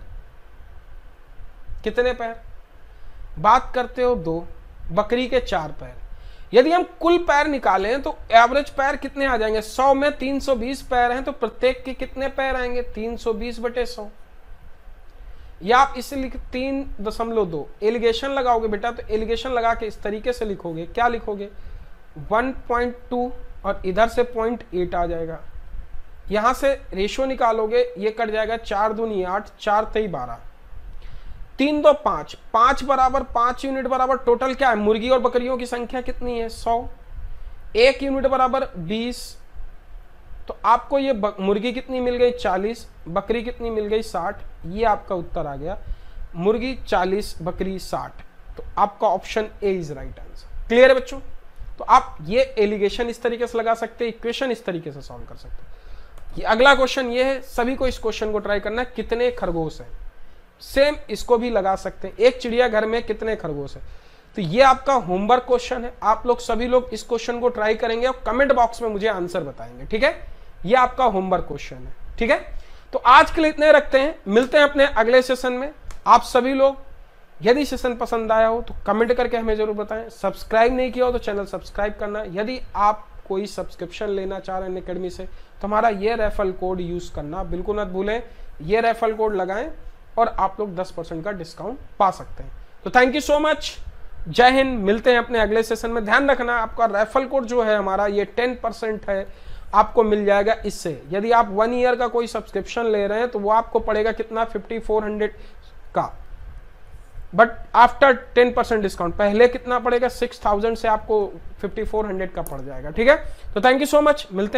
कितने पैर, बात करते हो 2, बकरी के 4 पैर। यदि हम कुल पैर निकालें तो एवरेज पैर कितने आ जाएंगे, 100 में 320 पैर हैं, तो प्रत्येक के कितने पैर आएंगे 320/100, या आप इसे लिख 3.2। एलिगेशन लगाओगे बेटा तो एलिगेशन लगा के इस तरीके से लिखोगे, क्या लिखोगे 1.2 और इधर से 0.8 आ जाएगा। यहां से रेशो निकालोगे, ये कट जाएगा 4 दूनी 8, 4 3 12, 3 2 5, 5 बराबर 5 यूनिट बराबर टोटल क्या है, मुर्गी और बकरियों की संख्या कितनी है 100, 1 यूनिट बराबर 20, तो आपको ये मुर्गी कितनी मिल गई 40, बकरी कितनी मिल गई 60, ये आपका उत्तर आ गया, मुर्गी 40 बकरी 60। तो आपका option A is right answer. Clear है बच्चों। तो आप ये एलिगेशन इस तरीके से लगा सकते हैं, इक्वेशन इस तरीके से सॉल्व कर सकते हैं। ये अगला क्वेश्चन ये है, सभी को इस क्वेश्चन को ट्राई करना है, कितने खरगोश हैं, सेम इसको भी लगा सकते हैं, एक चिड़ियाघर में कितने खरगोश हैं। तो ये आपका होमवर्क क्वेश्चन है, आप लोग सभी लोग इस क्वेश्चन को ट्राई करेंगे और कमेंट बॉक्स में मुझे आंसर बताएंगे, ठीक है। ये आपका होमवर्क क्वेश्चन है, ठीक है। तो आज के लिए इतने रखते हैं, मिलते हैं अपने अगले सेशन में। आप सभी लोग यदि सेशन पसंद आया हो तो कमेंट करके हमें जरूर बताएं, सब्सक्राइब नहीं किया हो तो चैनल सब्सक्राइब करना। यदि आप कोई सब्सक्रिप्शन लेना चाह रहे हैं अकेडमी से तो हमारा ये रेफरल कोड यूज करना बिल्कुल मत भूलें, ये रेफरल कोड लगाएं और आप लोग 10% का डिस्काउंट पा सकते हैं। तो थैंक यू सो मच, जय हिंद, मिलते हैं अपने अगले सेशन में। ध्यान रखना आपका रेफरल कोड जो है हमारा ये 10% है, आपको मिल जाएगा इससे। यदि आप 1 ईयर का कोई सब्सक्रिप्शन ले रहे हैं तो वो आपको पड़ेगा कितना 5400 का, बट आफ्टर 10% डिस्काउंट पहले कितना पड़ेगा 6000 से आपको 5400 का पड़ जाएगा, ठीक है। तो थैंक यू सो मच, मिलते हैं।